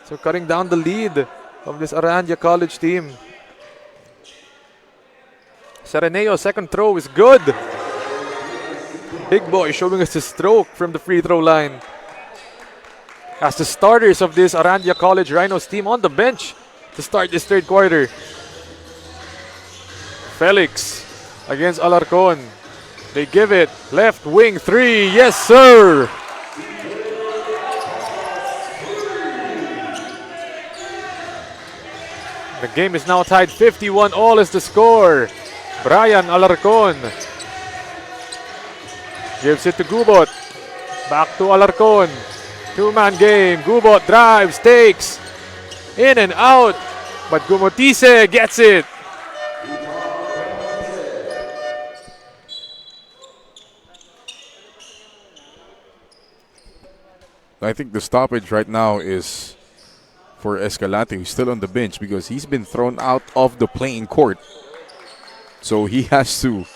So cutting down the lead of this Arandia College team. Sereneo, second throw is good. Big boy showing us his stroke from the free throw line. As the starters of this Arandia College Rhinos team on the bench to start this third quarter. Felix against Alarcon. They give it. Left wing 3. Yes, sir. The game is now tied 51 all is the score. Brian Alarcon gives it to Gubot. Back to Alarcon. Two-man game. Gubot drives, takes. In and out. But Gumotise gets it. I think the stoppage right now is for Escalante, who's still on the bench because he's been thrown out of the playing court. So he has to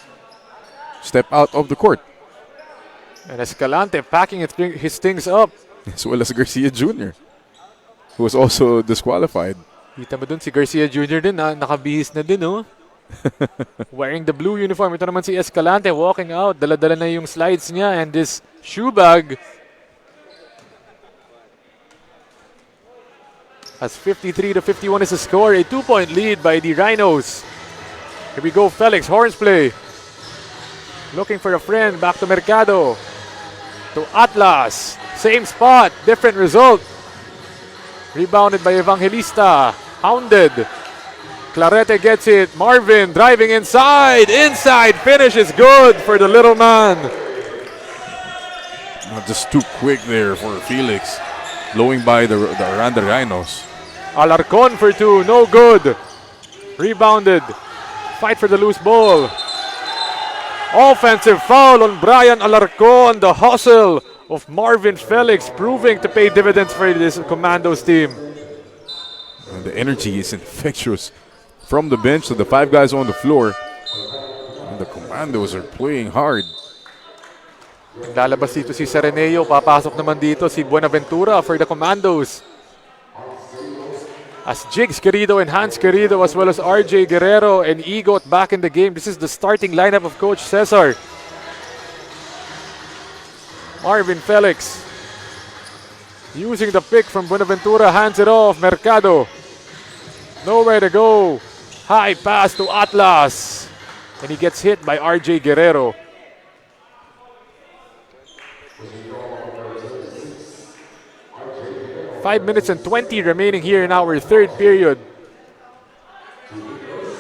step out of the court. And Escalante packing his things up. As well as Garcia Jr., who was also disqualified. Kita mo dun si Garcia Jr. din, nakabihis na din, oh. Wearing the blue uniform. Ito naman si Escalante walking out. Dala-dala na yung slides niya and this shoe bag. As 53-51 is the score. A 2-point lead by the Rhinos. Here we go, Felix. Horns play. Looking for a friend. Back to Mercado. To Atlas. Same spot. Different result. Rebounded by Evangelista. Hounded. Clarete gets it. Marvin driving inside. Inside finish is good for the little man. Not just too quick there for Felix. Blowing by the Arandia Rhinos. Alarcon for two. No good. Rebounded. Fight for the loose ball. Offensive foul on Brian Alarcon. The hustle of Marvin Felix proving to pay dividends for this Commandos team. And the energy is infectious. From the bench to the 5 guys on the floor. And the Commandos are playing hard. Lalabas dito si Sereneo. Papasok naman dito si Buenaventura for the Commandos. As Jigs Querido and Hans Querido as well as RJ Guerrero and Egot back in the game. This is the starting lineup of Coach Cesar. Marvin Felix using the pick from Buenaventura, hands it off. Mercado. Nowhere to go. High pass to Atlas. And he gets hit by RJ Guerrero. Five minutes and 20 remaining here in our third period.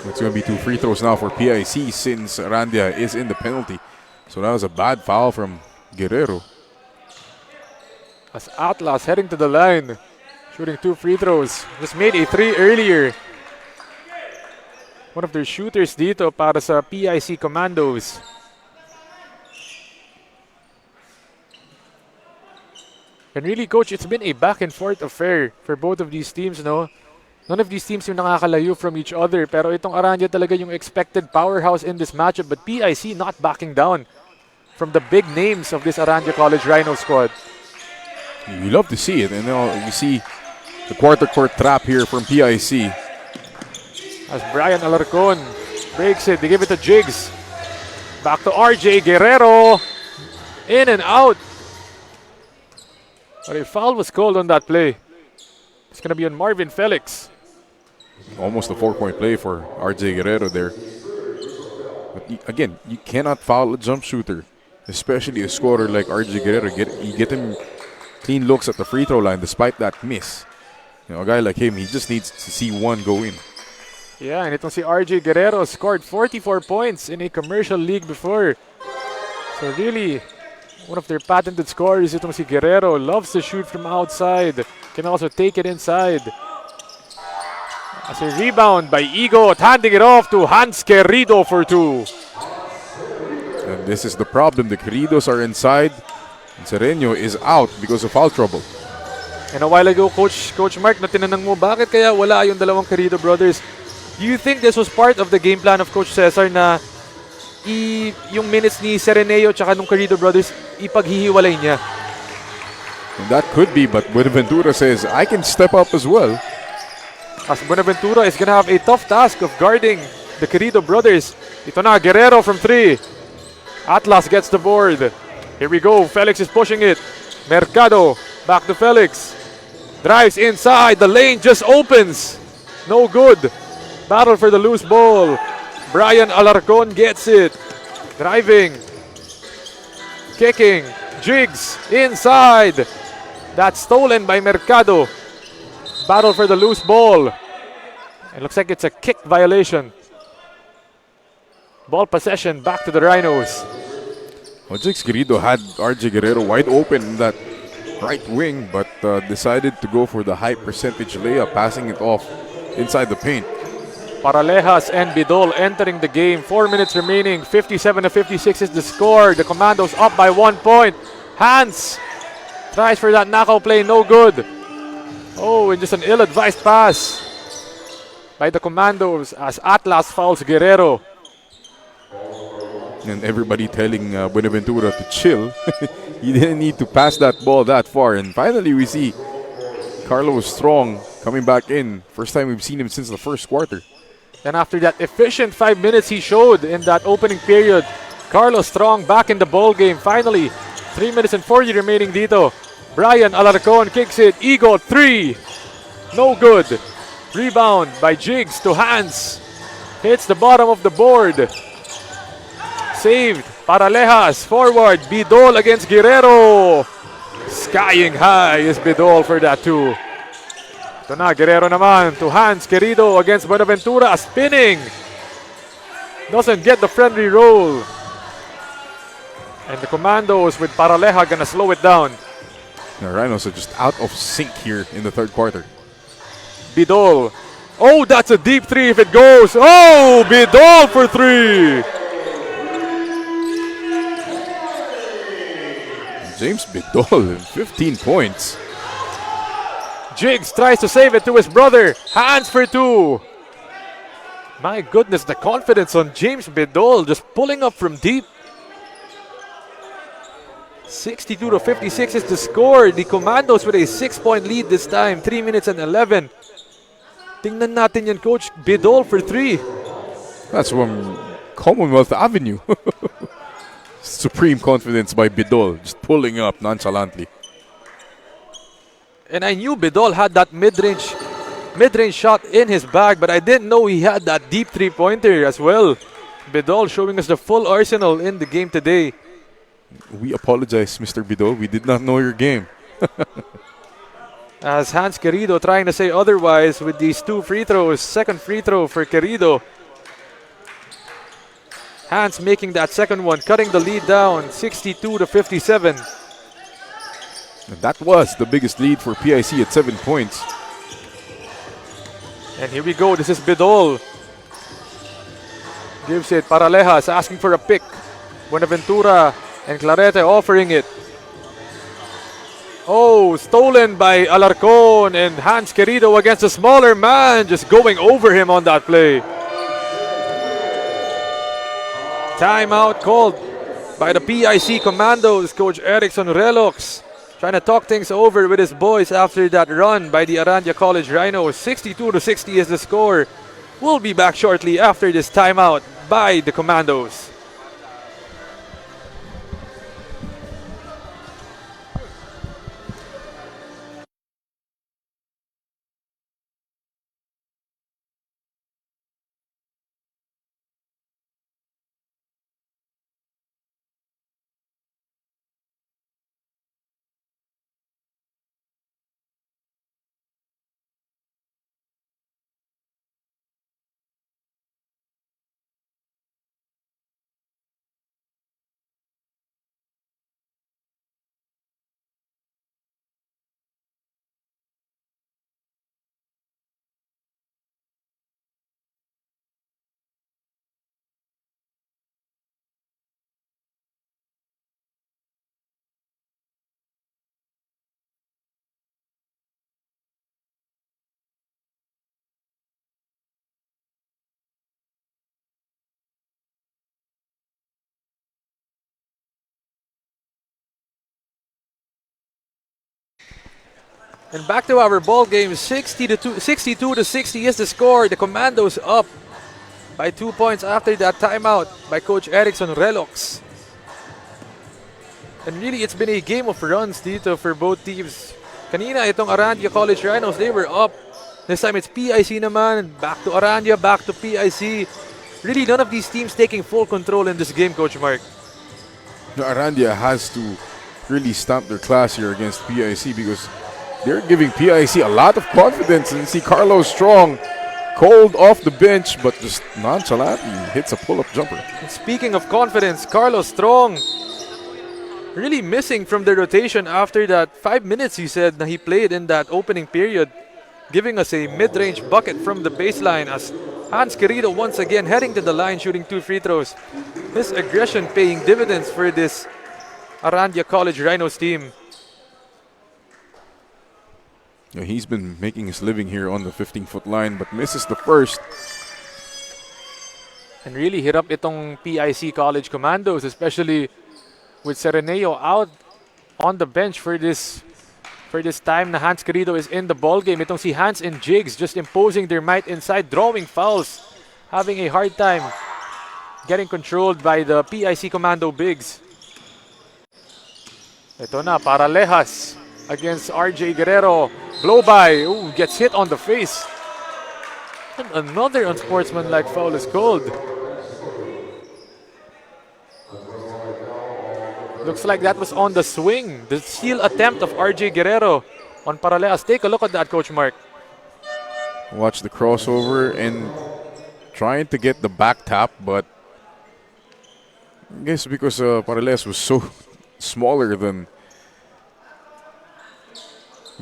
It's going to be 2 free throws now for PIC since Arandia is in the penalty. So that was a bad foul from Guerrero. As Atlas heading to the line, shooting 2 free throws. Just made a 3 earlier. One of their shooters dito para sa PIC Commandos. And really, Coach, it's been a back and forth affair for both of these teams, no? None of these teams yung nakakalayo from each other. Pero itong Arandia talaga yung expected powerhouse in this matchup. But PIC not backing down from the big names of this Arandia College Rhino squad. You love to see it. And you see the quarter court trap here from PIC. As Brian Alarcon breaks it, they give it to Jigs. Back to RJ Guerrero. In and out. But a foul was called on that play. It's going to be on Marvin Felix. Almost a 4-point play for RJ Guerrero there. But again, you cannot foul a jump shooter, especially a scorer like RJ Guerrero. You get him clean looks at the free throw line despite that miss. You know, a guy like him, he just needs to see one go in. Yeah, and itong si RJ Guerrero scored 44 points in a commercial league before. So really, one of their patented scorers, itong si Guerrero, loves to shoot from outside. Can also take it inside. As a rebound by Egot, handing it off to Hans Querido for 2. And this is the problem. The Queridos are inside. And Sereno is out because of foul trouble. And a while ago, Coach Mark, na tinanong mo, bakit kaya wala yung dalawang Querido brothers? Do you think this was part of the game plan of Coach Cesar na yung minutes ni Sereneo tsaka nung Querido brothers, ipaghihiwalay niya? And that could be, but Buenaventura says, I can step up as well. As Buenaventura is gonna have a tough task of guarding the Querido brothers. Ito na, Guerrero from 3. Atlas gets the board. Here we go, Felix is pushing it. Mercado, back to Felix. Drives inside, the lane just opens. No good. Battle for the loose ball. Brian Alarcon gets it. Driving. Kicking. Jigs inside. That's stolen by Mercado. Battle for the loose ball. It looks like it's a kick violation. Ball possession back to the Rhinos. Jigs Querido had RJ Guerrero wide open in that right wing, but decided to go for the high percentage layup, passing it off inside the paint. Paralejas and Bidol entering the game. 4 minutes remaining. 57-56 is the score. The Commandos up by 1 point. Hans tries for that knockout play. No good. Oh, and just an ill-advised pass by the Commandos as Atlas fouls Guerrero. And everybody telling Buenaventura to chill. He didn't need to pass that ball that far. And finally we see Carlos Strong coming back in. First time we've seen him since the first quarter. And after that efficient 5 minutes he showed in that opening period, Carlos Strong back in the ball game. Finally, 3 minutes and 40 remaining dito. Brian Alarcon kicks it. Eagle 3. No good. Rebound by Jigs to Hans. Hits the bottom of the board. Saved. Paralejas forward. Bidol against Guerrero. Skying high is Bidol for that too. Ito na, Guerrero naman to Hans Querido against Buenaventura. Spinning. Doesn't get the friendly roll. And the Commandos with Paraleja gonna slow it down. The Rhinos are just out of sync here in the third quarter. Bidol. Oh, that's a deep three if it goes. Oh, Bidol for 3. James Bidol, 15 points. Jigs tries to save it to his brother. Hands for 2. My goodness, the confidence on James Bidol just pulling up from deep. 62 to 56 is the score. The Commandos with a 6-point lead this time. 3 minutes and 11. Tingnan natin yan, Coach. Bidol for 3. That's from Commonwealth Avenue. Supreme confidence by Bidol, just pulling up nonchalantly. And I knew Bidol had that mid-range shot in his bag, but I didn't know he had that deep three-pointer as well. Bidol showing us the full arsenal in the game today. We apologize, Mr. Bidol. We did not know your game. As Hans Querido trying to say otherwise with these 2 free throws. Second free throw for Querido. Hans making that second one, cutting the lead down, 62 to 57. And that was the biggest lead for PIC at 7 points. And here we go. This is Bidol. Gives it. Paralejas asking for a pick. Buenaventura and Clarete offering it. Oh, stolen by Alarcon, and Hans Querido against a smaller man, just going over him on that play. Timeout called by the PIC Commandos. Coach Erickson Relox trying to talk things over with his boys after that run by the Arandia College Rhinos. 62 to 60 is the score. We'll be back shortly after this timeout by the Commandos. And back to our ball game, 62 to 60 is the score. The Commandos up by 2 points after that timeout by Coach Erickson Relox. And really, it's been a game of runs dito for both teams. Kanina, itong Arandia College Rhinos, they were up. This time, it's PIC naman. Back to Arandia, back to PIC. Really, none of these teams taking full control in this game, Coach Mark. No, Arandia has to really stamp their class here against PIC because they're giving PIC a lot of confidence. And see Carlos Strong cold off the bench, but just nonchalantly hits a pull-up jumper. And speaking of confidence, Carlos Strong really missing from the rotation after that 5 minutes he said that he played in that opening period, giving us a mid-range bucket from the baseline as Hans Querido once again heading to the line shooting 2 free throws. His aggression paying dividends for this Arandia College Rhinos team. Yeah, he's been making his living here on the 15-foot line but misses the first. And really hit up itong PIC College Commandos, especially with Sereneo out on the bench for this time na Hans Querido is in the ball game. Itong si Hans and Jigs just imposing their might inside, drawing fouls having a hard time getting controlled by the PIC Commando bigs. Ito na, Paralejas against RJ Guerrero. Blow by. Ooh, gets hit on the face. And another unsportsmanlike foul is called. Looks like that was on the swing. The steal attempt of RJ Guerrero on Paralejas. Take a look at that, Coach Mark. Watch the crossover and trying to get the back tap, but I guess because Parales was so smaller than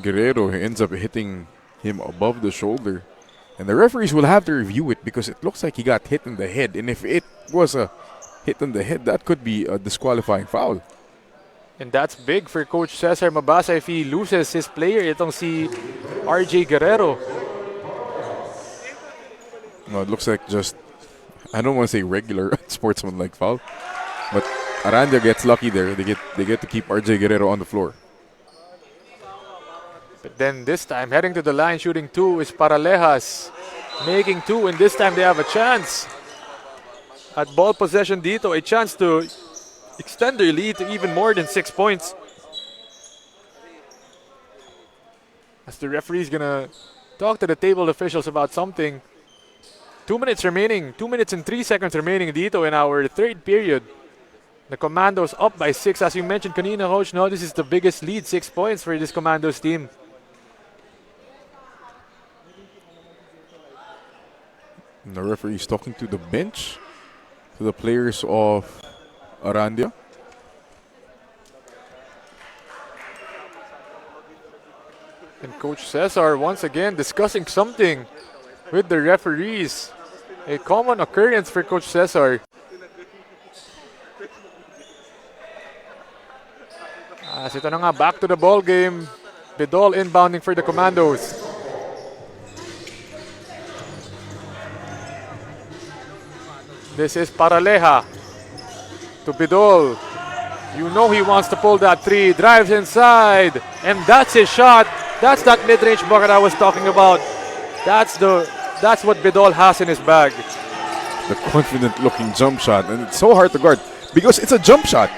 Guerrero, he ends up hitting him above the shoulder. And the referees will have to review it because it looks like he got hit in the head. And if it was a hit on the head, that could be a disqualifying foul. And that's big for Coach Cesar Mabasa if he loses his player. Itong si RJ Guerrero. No, it looks like just, I don't want to say regular sportsmanlike foul, but Arandia gets lucky there. They get to keep RJ Guerrero on the floor. But then this time, heading to the line, shooting two is Paralejas. Making two, and this time they have a chance. At ball possession dito, a chance to extend their lead to even more than 6 points. As the referee's gonna talk to the table officials about something. 2 minutes remaining, 2 minutes and 3 seconds remaining dito in our third period. The Commandos up by 6. As you mentioned kanina, Coach, no, this is the biggest lead, 6 points for this Commandos team. And the referee is talking to the bench, to the players of Arandia. And Coach Cesar once again discussing something with the referees. A common occurrence for Coach Cesar. As ito na nga, back to the ball game. Bidol inbounding for the Commandos. This is Paraleja to Bidol. You know he wants to pull that three. Drives inside. And that's his shot. That's that mid-range bucket I was talking about. That's what Bidol has in his bag. The confident-looking jump shot, and it's so hard to guard because it's a jump shot.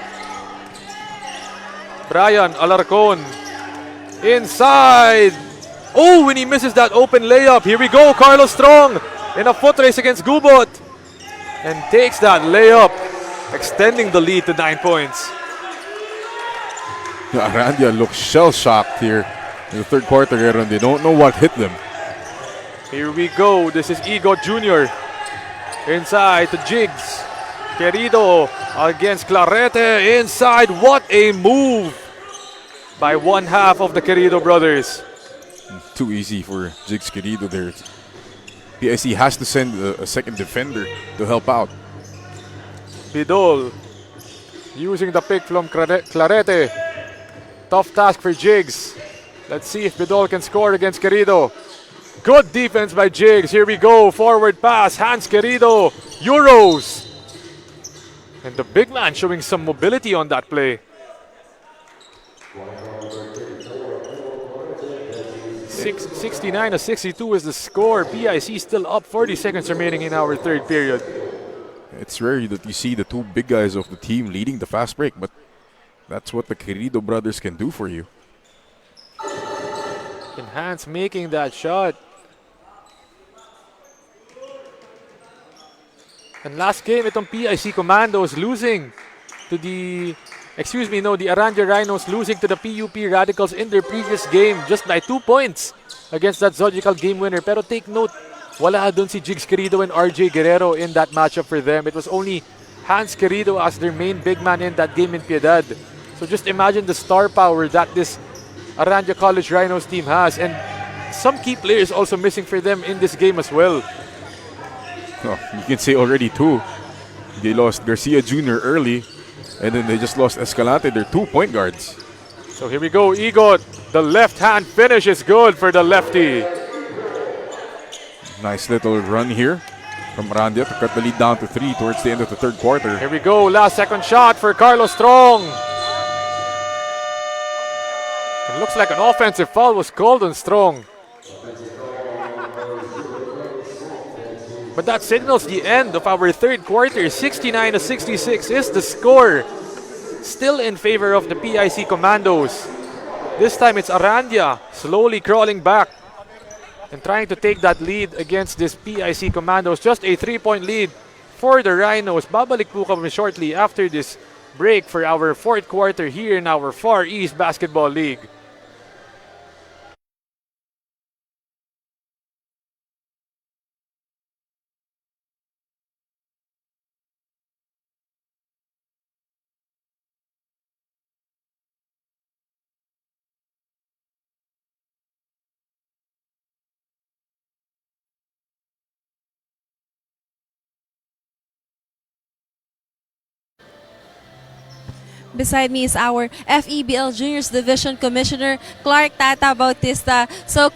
Brian Alarcon inside. Oh, when he misses that open layup. Here we go, Carlos Strong in a foot race against Gubot. And takes that layup, extending the lead to 9 points. Arandia looks shell-shocked here in the third quarter here, and they don't know what hit them. Here we go. This is Igot Jr. Inside to Jigs. Querido against Clarete. Inside. What a move by one half of the Querido brothers. Too easy for Jigs Querido there. PIC has to send a second defender to help out. Bidol using the pick from Clarete. Tough task for Jigs. Let's see if Bidol can score against Querido. Good defense by Jigs. Here we go. Forward pass. Hans Querido. Euros. And the big man showing some mobility on that play. 69-62 is the score. PIC still up. 40 seconds remaining in our third period. It's rare that you see the two big guys of the team leading the fast break, but that's what the Querido brothers can do for you. Enhance making that shot. And last game, itong PIC Commandos losing to the Arandia Rhinos losing to the PUP Radicals in their previous game just by 2 points against that Zodiacal game winner. Pero take note, wala dun si Jigs Querido and RJ Guerrero in that matchup for them. It was only Hans Querido as their main big man in that game in Piedad. So just imagine the star power that this Arandia College Rhinos team has. And some key players also missing for them in this game as well. Oh, you can say already two. They lost Garcia Jr. early, and then they just lost Escalante, their 2 point guards. So here we go, Igot. The left hand finish is good for the lefty. Nice little run here from Arandia to cut the lead down to 3 towards the end of the third quarter. Here we go, last second shot for Carlos Strong. It looks like an offensive foul was called on Strong. But that signals the end of our third quarter. 69-66 is the score. Still in favor of the PIC Commandos. This time it's Arandia slowly crawling back and trying to take that lead against this PIC Commandos. Just a 3-point lead for the Rhinos. Babalik po kami shortly after this break for our fourth quarter here in our Far East Basketball League. Beside me is our FEBL Juniors Division Commissioner, Clark Tata Bautista. So,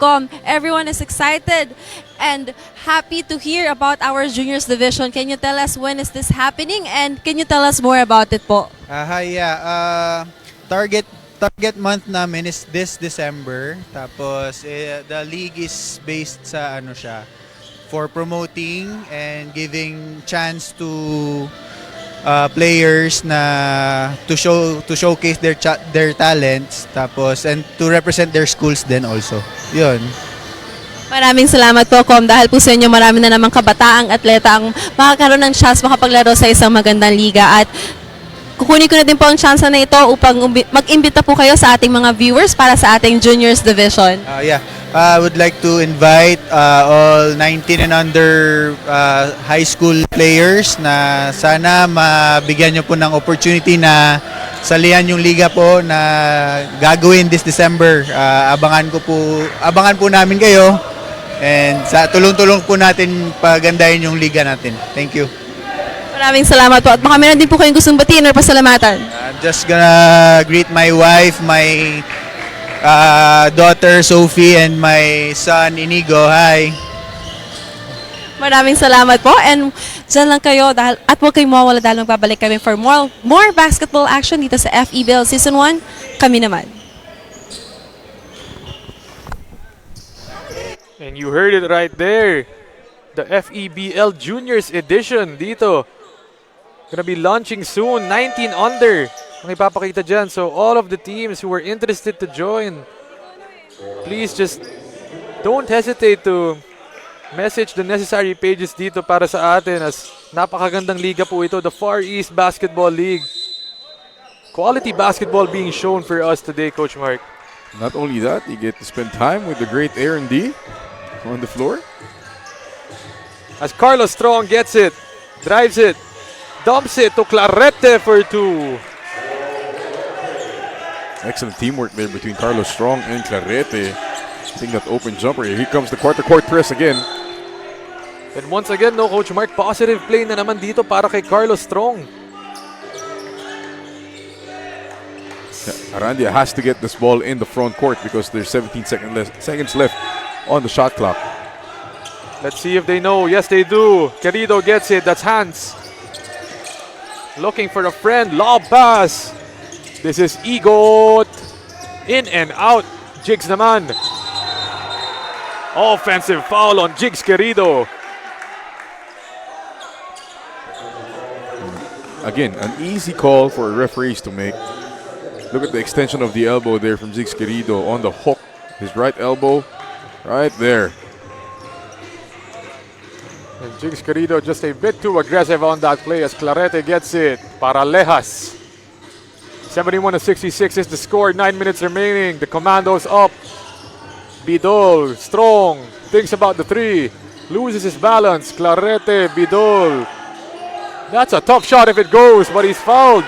everyone is excited and happy to hear about our Juniors Division. Can you tell us when is this happening and can you tell us more about it po? Target month namin is this December. Tapos, the league is based sa for promoting and giving chance to players na to showcase their talents, tapos and to represent their schools then also. Yun. Maraming salamat po, dahil po sa inyo marami na namang kabataang atleta ang makakaroon ng chance makapaglaro sa isang magandang liga, at kukunin ko na din po ang chance na ito upang mag-imbita po kayo sa ating mga viewers para sa ating Juniors Division. I would like to invite all 19 and under high school players na sana mabigyan nyo po ng opportunity na salihan yung liga po na gagawin this December. Abangan po namin kayo, and tulong-tulong po natin pagandahin yung liga natin. Thank you. Maraming salamat po, at baka meron din po kayong gustong batiin or pasalamatan. I'm just gonna greet my wife, my daughter Sophie, and my son Inigo. Hi. Maraming salamat po, and dyan lang kayo at huwag kayong mawawala dahil magbabalik kami for more basketball action dito sa FEBL Season 1. Kami naman. And you heard it right there. The FEBL Juniors Edition dito. Gonna be launching soon. 19 under ang ipapakita dyan. So all of the teams who are interested to join, please just don't hesitate to message the necessary pages dito para sa atin, as napakagandang liga po ito, the Far East Basketball League. Quality basketball being shown for us today, Coach Mark. Not only that, you get to spend time with the great Arandia on the floor. As Carlos Strong gets it, drives it, dumps it to Clarete for two. Excellent teamwork there between Carlos Strong and Clarete. I think that open jumper. Here comes the quarter court press again. And once again, no, Coach Mark, positive play na naman dito para kay Carlos Strong. Arandia has to get this ball in the front court because there's 17 seconds left on the shot clock. Let's see if they know. Yes, they do. Querido gets it. That's Hans. Looking for a friend. Lob pass. This is Igot. In and out. Jigs naman. Offensive foul on Jigs Querido. Again, an easy call for referees to make. Look at the extension of the elbow there from Jigs Querido on the hook. His right elbow right there. And Jigs Querido just a bit too aggressive on that play as Clarete gets it. Para Lejas. 71-66 is the score. 9 minutes remaining. The Commandos up. Bidol, Strong, thinks about the three. Loses his balance. Clarete, Bidol. That's a tough shot if it goes, but he's fouled.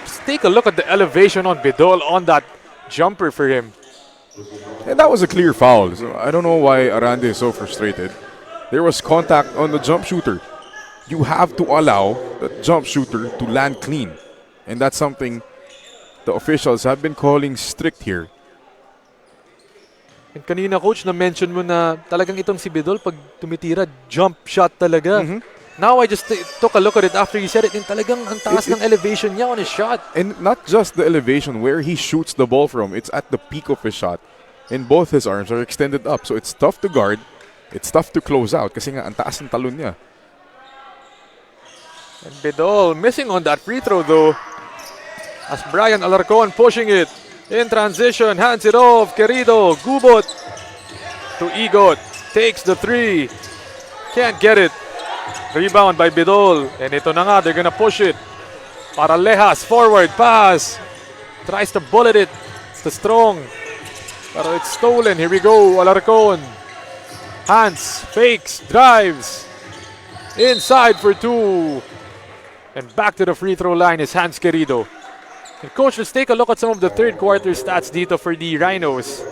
Just take a look at the elevation on Bidol on that jumper for him. And that was a clear foul. So I don't know why Arandia is so frustrated. There was contact on the jump shooter. You have to allow the jump shooter to land clean. And that's something the officials have been calling strict here. And kanina, Coach, na-mention mo na talagang itong si Bidol, pag tumitira, jump shot talaga. Now I just took a look at it after he said it, and talagang ang taas ng elevation niya on his shot. And not just the elevation where he shoots the ball from, it's at the peak of his shot. And both his arms are extended up, so it's tough to guard. it's tough to close out kasi nga ang taas ng talon niya. And Bidol missing on that free throw though. As Brian Alarcon pushing it. In transition, hands it off. Querido, Gubot to Igot. Takes the three. Can't get it. Rebound by Bidol. And ito na nga, they're gonna push it. Para Lejas, forward pass. Tries to bullet it. To Strong. Pero it's stolen. Here we go, Alarcon. Hands, fakes, drives. Inside for two. And back to the free throw line is Hans Querido. And coach, let's take a look at some of the third quarter stats dito for the Rhinos.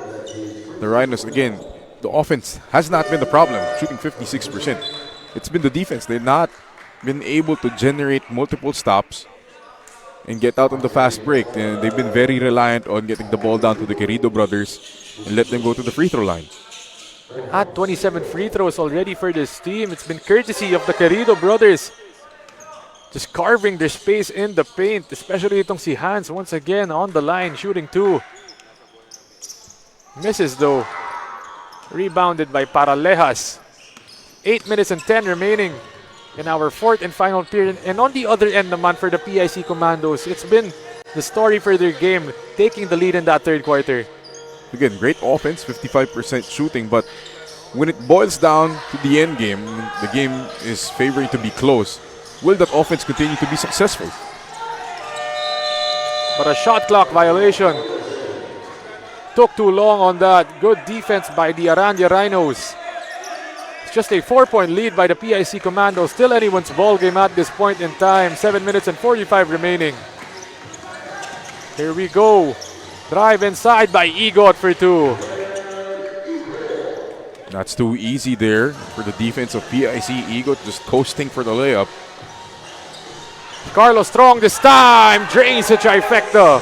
The Rhinos, again, the offense has not been the problem, shooting 56%. It's been the defense. They've not been able to generate multiple stops and get out on the fast break. And they've been very reliant on getting the ball down to the Querido brothers and let them go to the free throw line. At 27 free throws already for this team. It's been courtesy of the Querido brothers. Just carving their space in the paint, especially itong si Hans once again on the line, shooting two. Misses though. Rebounded by Paralejas. 8 minutes and 10 remaining in our fourth and final period. And on the other end naman for the PIC Commandos, it's been the story for their game, taking the lead in that third quarter. Again, great offense, 55% shooting, but when it boils down to the end game, the game is favoring to be close. Will that offense continue to be successful? But a shot clock violation. Took too long on that. Good defense by the Arandia Rhinos. It's just a 4-point lead by the PIC Commandos. Still anyone's ball game at this point in time. 7 minutes and 45 remaining. Here we go. Drive inside by Igot for two. That's too easy there for the defense of PIC. Igot just coasting for the layup. Carlos Strong this time. Drains the trifecta.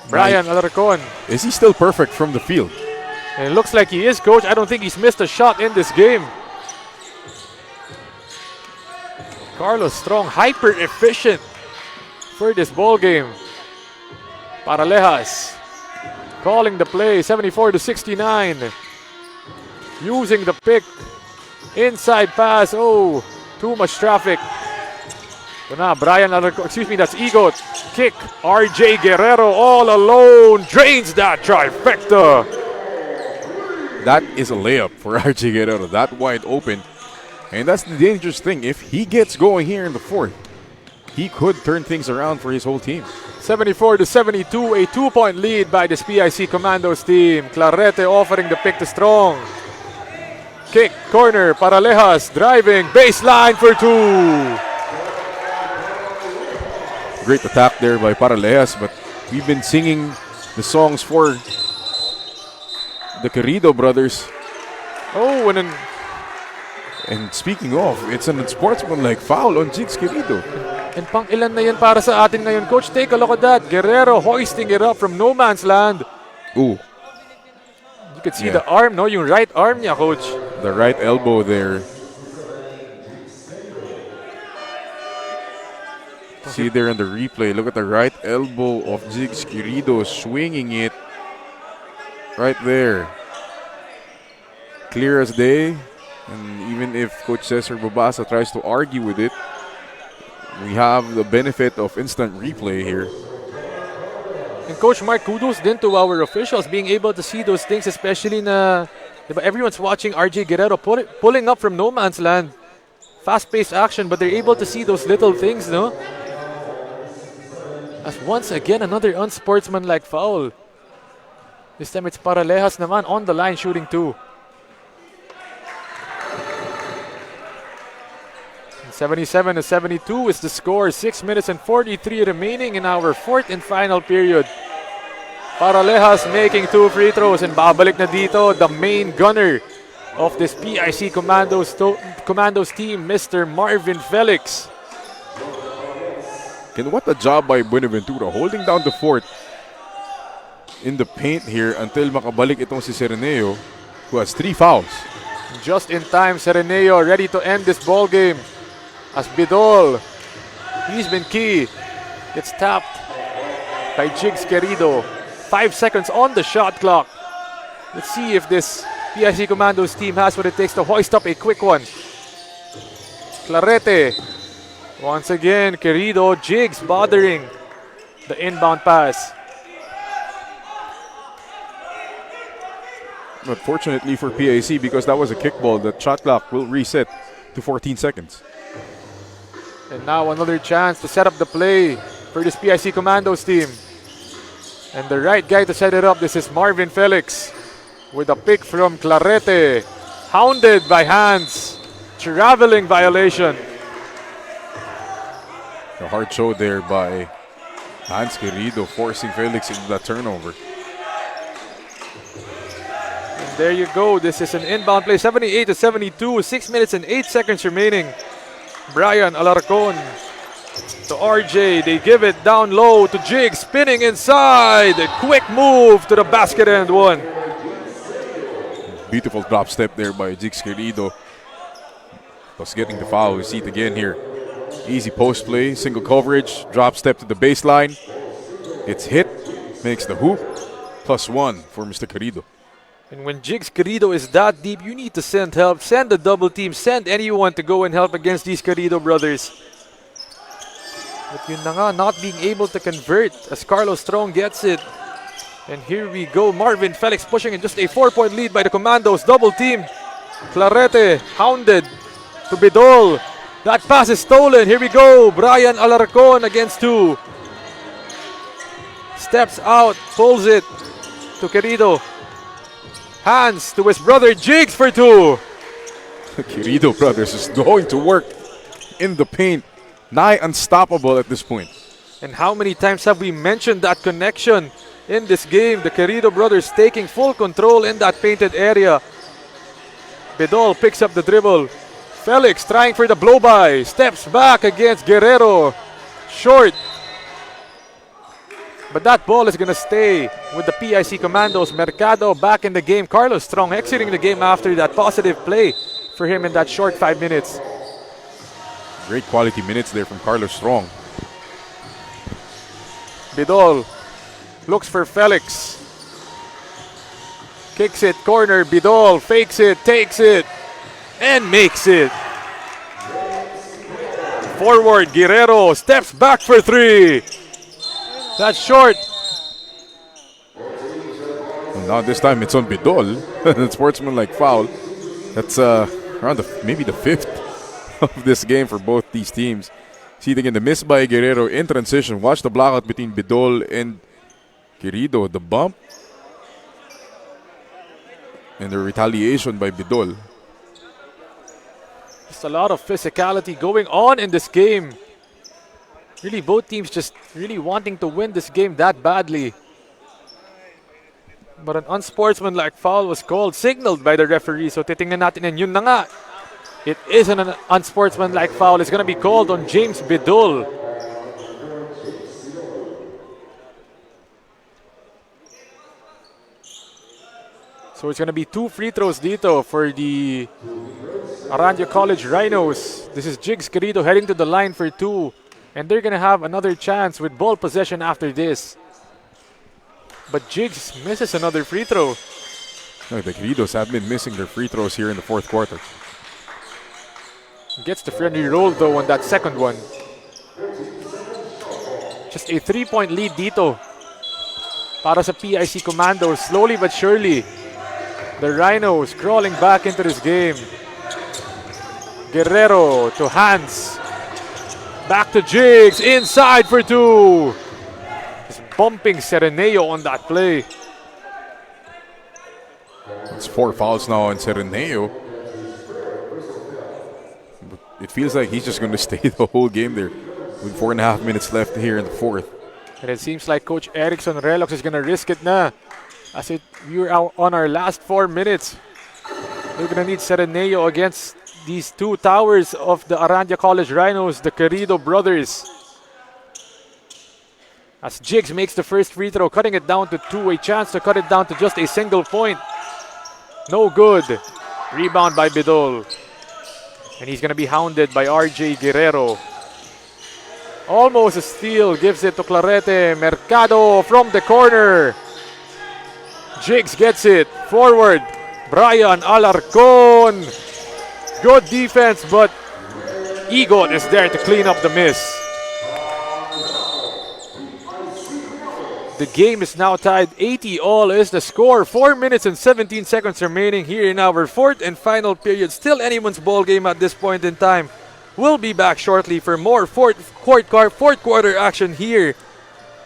Brian Alarcon. Is he still perfect from the field? And it looks like he is, coach. I don't think he's missed a shot in this game. Carlos Strong, hyper efficient for this ball game. Paralejas calling the play, 74-69. Using the pick. Inside pass. Oh, too much traffic. So now Brian Alarcon, excuse me, that's Igot. Kick. RJ Guerrero all alone. Drains that trifecta. That is a layup for RJ Guerrero. That wide open. And that's the dangerous thing. If he gets going here in the fourth, he could turn things around for his whole team. 74-72, a 2-point lead by this PIC Commandos team. Clarete offering the pick to Strong. Kick, corner, Paralejas driving, baseline for two. Great attack there by Paralejas, but we've been singing the songs for the Querido brothers. Oh, And speaking of, it's an unsportsmanlike foul on Jigs Querido. and pang ilan na yan para sa atin ngayon, coach? Take a look at that. Guerrero hoisting it up from no man's land. Ooh, You could see Yeah. the arm, no? Yung right arm niya, coach. the right elbow there. See there in the replay, look at the right elbow of Jigs Querido swinging it right there. Clear as day. And even if Coach Cesar Babasa tries to argue with it, we have the benefit of instant replay here. And Coach Mark, kudos din to our officials being able to see those things, especially na diba, everyone's watching RJ Guerrero pulling up from no man's land. Fast-paced action, but they're able to see those little things, no? As once again, another unsportsmanlike foul. This time it's Paralejas naman on the line shooting two. 77-72 is the score. 6 minutes and 43 remaining in our fourth and final period. Paralejas making two free throws, and babalik na dito the main gunner of this PIC Commandos team, Mr. Marvin Felix. And what a job by Buenaventura holding down the fort in the paint here until makabalik itong si Sereneo, who has 3 fouls. Just in time, Sereneo ready to end this ball game. As Bidol, he's been key. It's tapped by Jigs Querido. 5 seconds on the shot clock. Let's see if this PIC Commandos team has what it takes to hoist up a quick one. Clarete. Once again, Querido, Jigs bothering the inbound pass. But fortunately for PIC, because that was a kickball, the shot clock will reset to 14 seconds. And now another chance to set up the play for this PIC Commandos team. And the right guy to set it up, this is Marvin Felix with a pick from Clarete. Hounded by Hans. Traveling violation. A hard show there by Hans Querido, forcing Felix into that turnover. And there you go. This is an inbound play. 78-72. 6 minutes and 8 seconds remaining. Brian Alarcon to RJ. They give it down low to Jig. Spinning inside. A quick move to the basket end one. Beautiful drop step there by Jigs Querido. Was getting the foul. We see it again here. Easy post play, single coverage, drop step to the baseline. It's hit, makes the hoop. +1 for Mr. Querido. And when Jigs Querido is that deep, you need to send help. Send the double team. Send anyone to go and help against these Querido brothers. But yun na nga, not being able to convert as Carlos Strong gets it. And here we go. Marvin Felix pushing in just a 4-point lead by the Commandos. Double team. Clarete hounded to Bidol. That pass is stolen. Here we go. Brian Alarcon against 2. Steps out. Pulls it to Querido. Hands to his brother Jigs for 2. Querido brothers is going to work in the paint. Nigh unstoppable at this point. And how many times have we mentioned that connection in this game? The Querido brothers taking full control in that painted area. Bidol picks up the dribble. Felix trying for the blow-by. Steps back against Guerrero. Short. But that ball is going to stay with the PIC Commandos. Mercado back in the game. Carlos Strong exiting the game after that positive play for him in that short 5 minutes. Great quality minutes there from Carlos Strong. Bidol looks for Felix. Kicks it, corner. Bidol fakes it, takes it, and makes it. Forward, Guerrero steps back for 3. That's short. And now this time it's on Bidol. Sportsman-like foul. That's around maybe the 5th of this game for both these teams. See it again, the miss by Guerrero in transition. Watch the blockout between Bidol and Querido. The bump. And the retaliation by Bidol. Just a lot of physicality going on in this game. Really, both teams just really wanting to win this game that badly. But an unsportsmanlike foul was called, signaled by the referee. So titingnan natin yan. Yun na nga. It is an unsportsmanlike foul. It's going to be called on James Bidol. So it's going to be 2 free throws dito for the Arandia College Rhinos. This is Jigs Querido heading to the line for 2. And they're going to have another chance with ball possession after this. But Jigs misses another free throw. No, the Queridos have been missing their free throws here in the 4th quarter. Gets the friendly roll though on that second one. Just a 3-point lead dito para sa PIC Commandos. Slowly but surely, the Rhinos crawling back into this game. Guerrero to Hans. Back to Jigs. Inside for 2. Just bumping Sereneo on that play. It's 4 fouls now on Sereneo. But it feels like he's just going to stay the whole game there with 4.5 minutes left here in the 4th. And it seems like Coach Erickson Relox is going to risk it na. As we're on our last 4 minutes. We're going to need Sereneo against these 2 towers of the Arandia College Rhinos, the Querido brothers. As Jigs makes the first free throw, cutting it down to 2. A chance to cut it down to just a single point. No good. Rebound by Bidol. And he's going to be hounded by RJ Guerrero. Almost a steal. Gives it to Clarete. Mercado from the corner. Jigs gets it. Forward. Brian Alarcon. Good defense, but Egot is there to clean up the miss. The game is now tied 80-all is the score. 4 minutes and 17 seconds remaining here in our fourth and final period. Still anyone's ball game at this point in time. We'll be back shortly for more fourth quarter action here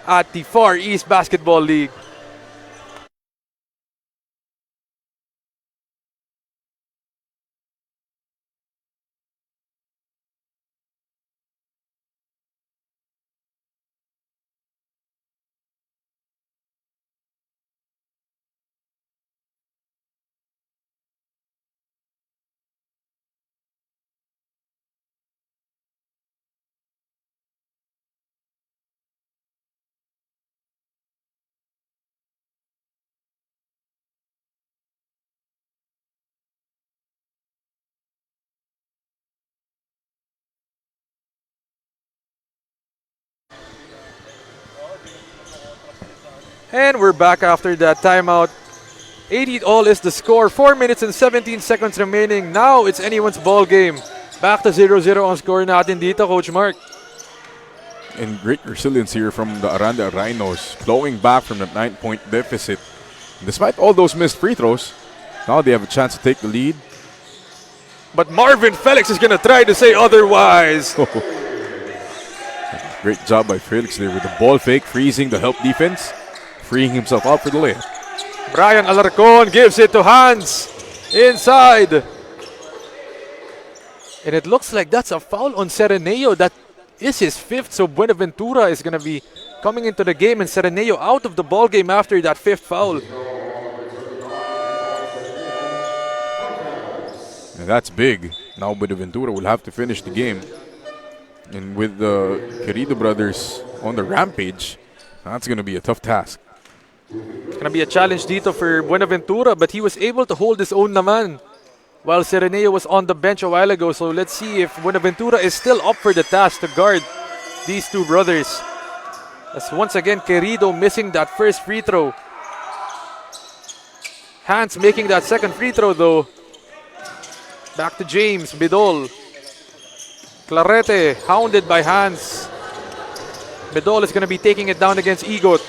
at the Far East Basketball League. And we're back after that timeout. 80-all is the score. 4 minutes and 17 seconds remaining. Now it's anyone's ball game. Back to 0-0 ang score natin dito, Coach Mark. And great resilience here from the Arandia Rhinos, flowing back from that 9-point deficit. Despite all those missed free throws, now they have a chance to take the lead. But Marvin Felix is going to try to say otherwise. Great job by Felix there with the ball fake, freezing the help defense, freeing himself up for the layup. Brian Alarcon gives it to Hans inside. And it looks like that's a foul on Sereneo. That is his fifth, so Buenaventura is going to be coming into the game, and Sereneo out of the ball game after that fifth foul. And that's big. Now Buenaventura will have to finish the game. And with the Querido brothers on the rampage, that's going to be a tough task. It's going to be a challenge dito for Buenaventura, but he was able to hold his own naman while Sereneo was on the bench a while ago. So let's see if Buenaventura is still up for the task to guard these two brothers. As once again, Querido missing that first free throw. Hans making that second free throw though. Back to James, Bidol. Clarete, hounded by Hans. Bidol is going to be taking it down against Egot.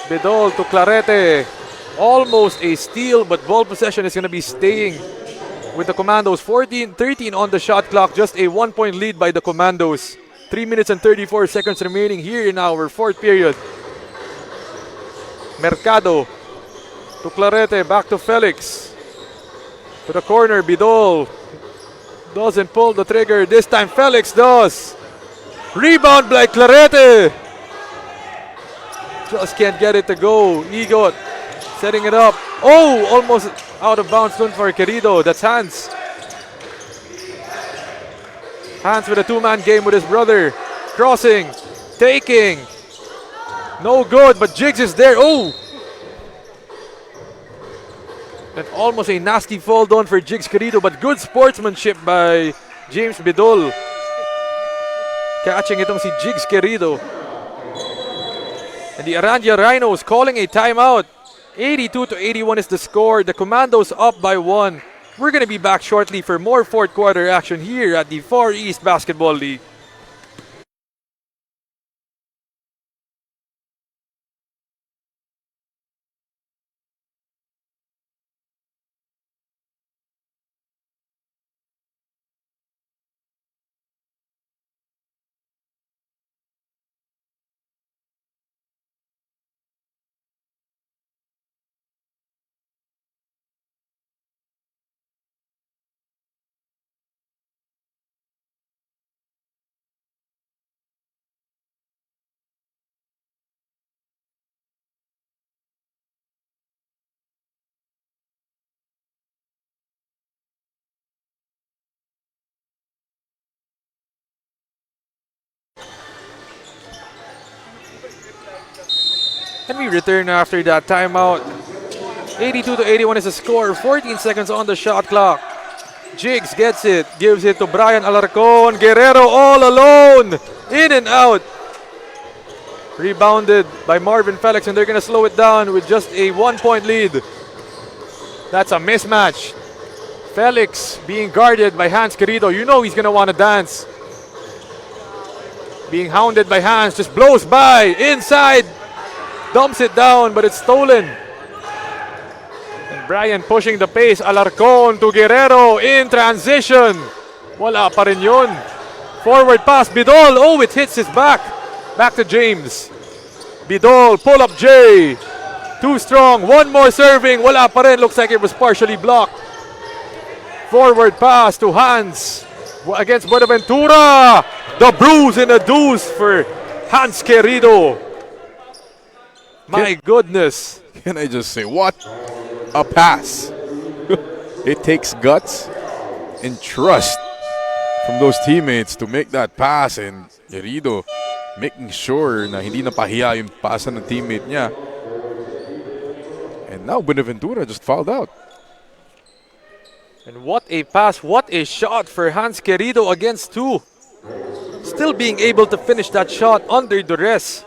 Bidol to Clarete. Almost a steal, but ball possession is going to be staying with the Commandos. 13 on the shot clock, just a 1-point lead by the Commandos. 3 minutes and 34 seconds remaining here in our fourth period. Mercado to Clarete, back to Felix. To the corner, Bidol doesn't pull the trigger. This time Felix does. Rebound by Clarete. Just can't get it to go. Egot setting it up. Oh, almost out of bounds done for Querido. That's Hans. Hans with a two-man game with his brother. Crossing. Taking. No good, but Jigs is there. Oh! And almost a nasty fall down for Jigs Querido, but good sportsmanship by James Bidol. Catching itong si Jigs Querido. And the Arandia Rhinos calling a timeout. 82-81 is the score. The Commandos up by 1. We're going to be back shortly for more fourth quarter action here at the Far East Basketball League. And we return after that timeout. 82-81 is the score. 14 seconds on the shot clock. Jigs gets it. Gives it to Brian Alarcon. Guerrero all alone. In and out. Rebounded by Marvin Felix, and they're going to slow it down with just a 1-point lead. That's a mismatch. Felix being guarded by Hans Querido. You know he's going to want to dance. Being hounded by Hans, just blows by, inside, dumps it down, but it's stolen. And Brian pushing the pace, Alarcon to Guerrero in transition. Wala pa rin yun. Forward pass, Bidol, oh, it hits his back. Back to James. Bidol, pull up J. Too strong, one more serving, wala pa rin. Looks like it was partially blocked. Forward pass to Hans against Buenaventura. The bruise and a deuce for Hans Querido. My goodness. Can I just say, what a pass. It takes guts and trust from those teammates to make that pass, and Querido making sure na hindi napahiya yung pasa ng teammate niya. And now Buenaventura just fouled out. And what a pass, what a shot for Hans Querido against two. Still being able to finish that shot under duress.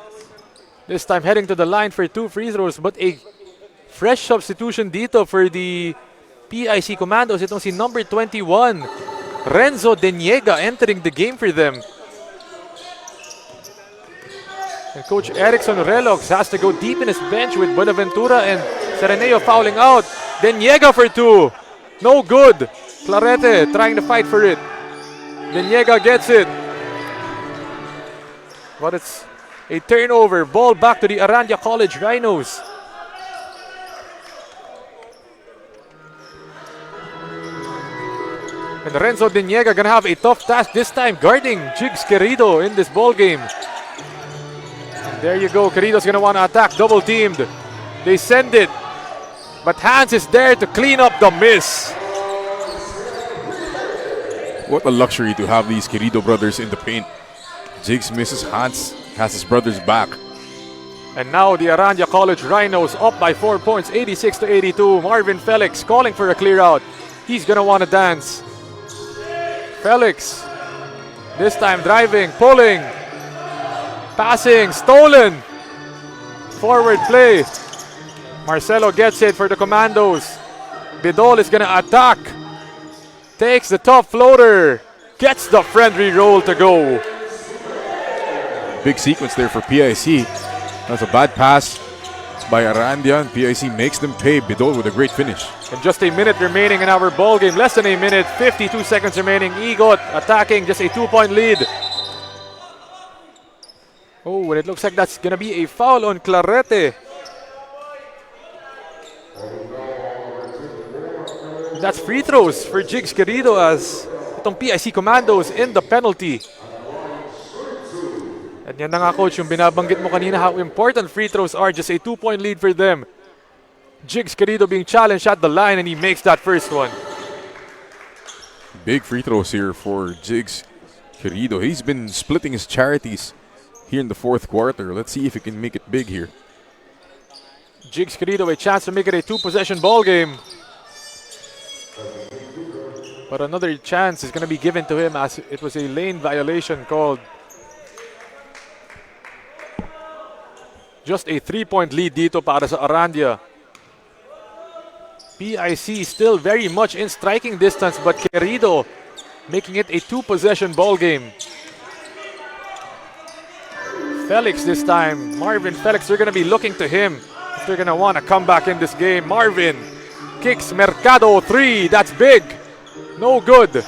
This time heading to the line for 2 free throws, but a fresh substitution dito for the PIC Commandos. Itong si number 21, Renzo Deniega, entering the game for them. And Coach Erickson Relox has to go deep in his bench with Buenaventura and Sereneo fouling out. Deniega for 2. No good. Clarete trying to fight for it. Deniega gets it. But it's a turnover. Ball back to the Arandia College Rhinos. And Renzo Deniega gonna have a tough task this time guarding Jigs Querido in this ball game. And there you go. Querido's gonna want to attack. Double teamed. They send it. But Hans is there to clean up the miss. What a luxury to have these Querido brothers in the paint. Jigs misses, Hans has his brother's back. And now the Arandia College Rhinos up by 4 points, 86-82. Marvin Felix calling for a clear out. He's gonna want to dance. Felix, this time driving, pulling, passing, stolen. Forward play. Marcelo gets it for the Commandos. Bidol is gonna attack. Takes the top floater. Gets the friendly roll to go. Big sequence there for PIC. That's a bad pass by Arandia, and PIC makes them pay. Bidol with a great finish. And just a minute remaining in our ball game. Less than a minute, 52 seconds remaining. Egot attacking, just a 2-point lead. Oh, and it looks like that's gonna be a foul on Clarete. That's free throws for Jigs Querido as itong PIC Commandos in the penalty. And yan na nga, Coach, yung binabanggit mo kanina, how important free throws are. Just a 2-point lead for them. Jigs Querido being challenged at the line, and he makes that first one. Big free throws here for Jigs Querido. He's been splitting his charities here in the fourth quarter. Let's see if he can make it big here. Jigs Querido a chance to make it a 2-possession ball game. But another chance is going to be given to him as it was a lane violation called. Just a 3-point lead dito para sa Arandia. PIC still very much in striking distance, but Querido making it a 2-possession ball game. Felix this time. Marvin Felix, they're going to be looking to him if they're going to want to come back in this game. Marvin kicks Mercado 3. That's big. No good.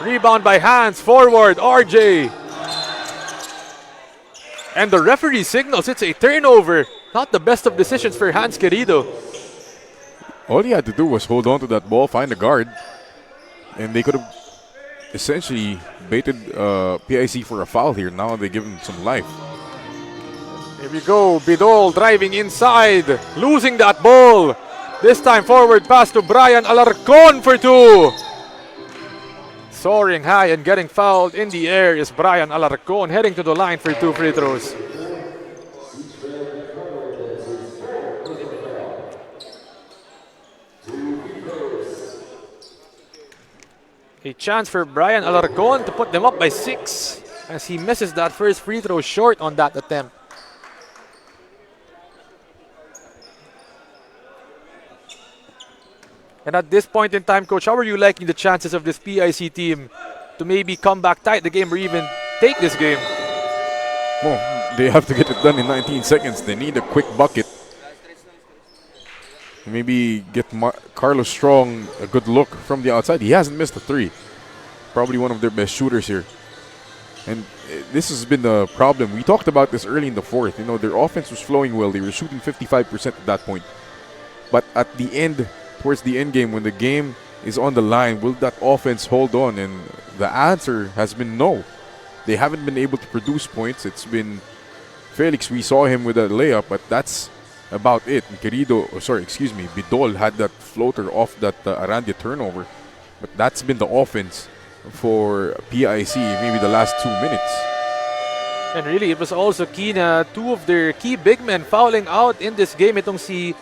Rebound by Hans. Forward, RJ. And the referee signals it's a turnover. Not the best of decisions for Hans Querido. All he had to do was hold on to that ball, find a guard, and they could have essentially baited PIC for a foul here. Now they give him some life. Here we go. Bidol driving inside. Losing that ball. This time forward pass to Brian Alarcon for 2. Soaring high and getting fouled in the air is Brian Alarcon, heading to the line for 2 free throws. A chance for Brian Alarcon to put them up by 6 as he misses that first free throw short on that attempt. And at this point in time, Coach, how are you liking the chances of this PIC team to maybe come back tight the game or even take this game? Well, they have to get it done in 19 seconds. They need a quick bucket. Maybe get Carlos Strong a good look from the outside. He hasn't missed a three. Probably one of their best shooters here. And this has been the problem. We talked about this early in the fourth. You know, their offense was flowing well. They were shooting 55% at that point. But at the end, towards the end game, when the game is on the line, will that offense hold on? And the answer has been no. They haven't been able to produce points. It's been Felix. We saw him with a layup, but that's about it. Bidol had that floater off that Arandia turnover. But that's been the offense for PIC, maybe the last 2 minutes. And really, it was also key na two of their key big men fouling out in this game. Itong si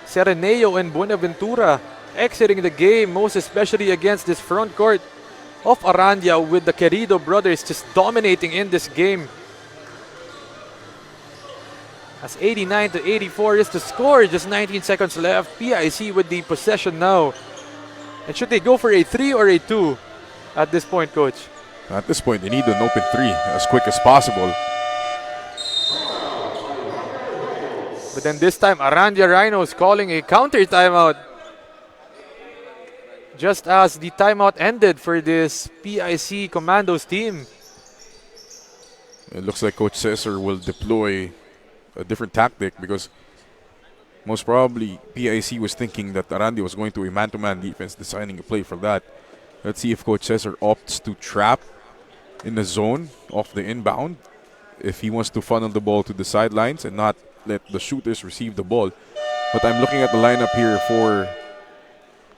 Sereneo and Buenaventura exiting the game, most especially against this front court of Arandia, with the Querido brothers just dominating in this game. As 89-84 is the score, just 19 seconds left. PIC with the possession now. And should they go for a 3 or a 2 at this point, Coach? At this point, they need an open three as quick as possible. But then this time, Arandia Rhinos calling a counter timeout. Just as the timeout ended for this PIC Commandos team. It looks like Coach Cesar will deploy a different tactic because most probably PIC was thinking that Arandia was going to a man-to-man defense, designing a play for that. Let's see if Coach Cesar opts to trap in the zone off the inbound, if he wants to funnel the ball to the sidelines and not let the shooters receive the ball. But I'm looking at the lineup here for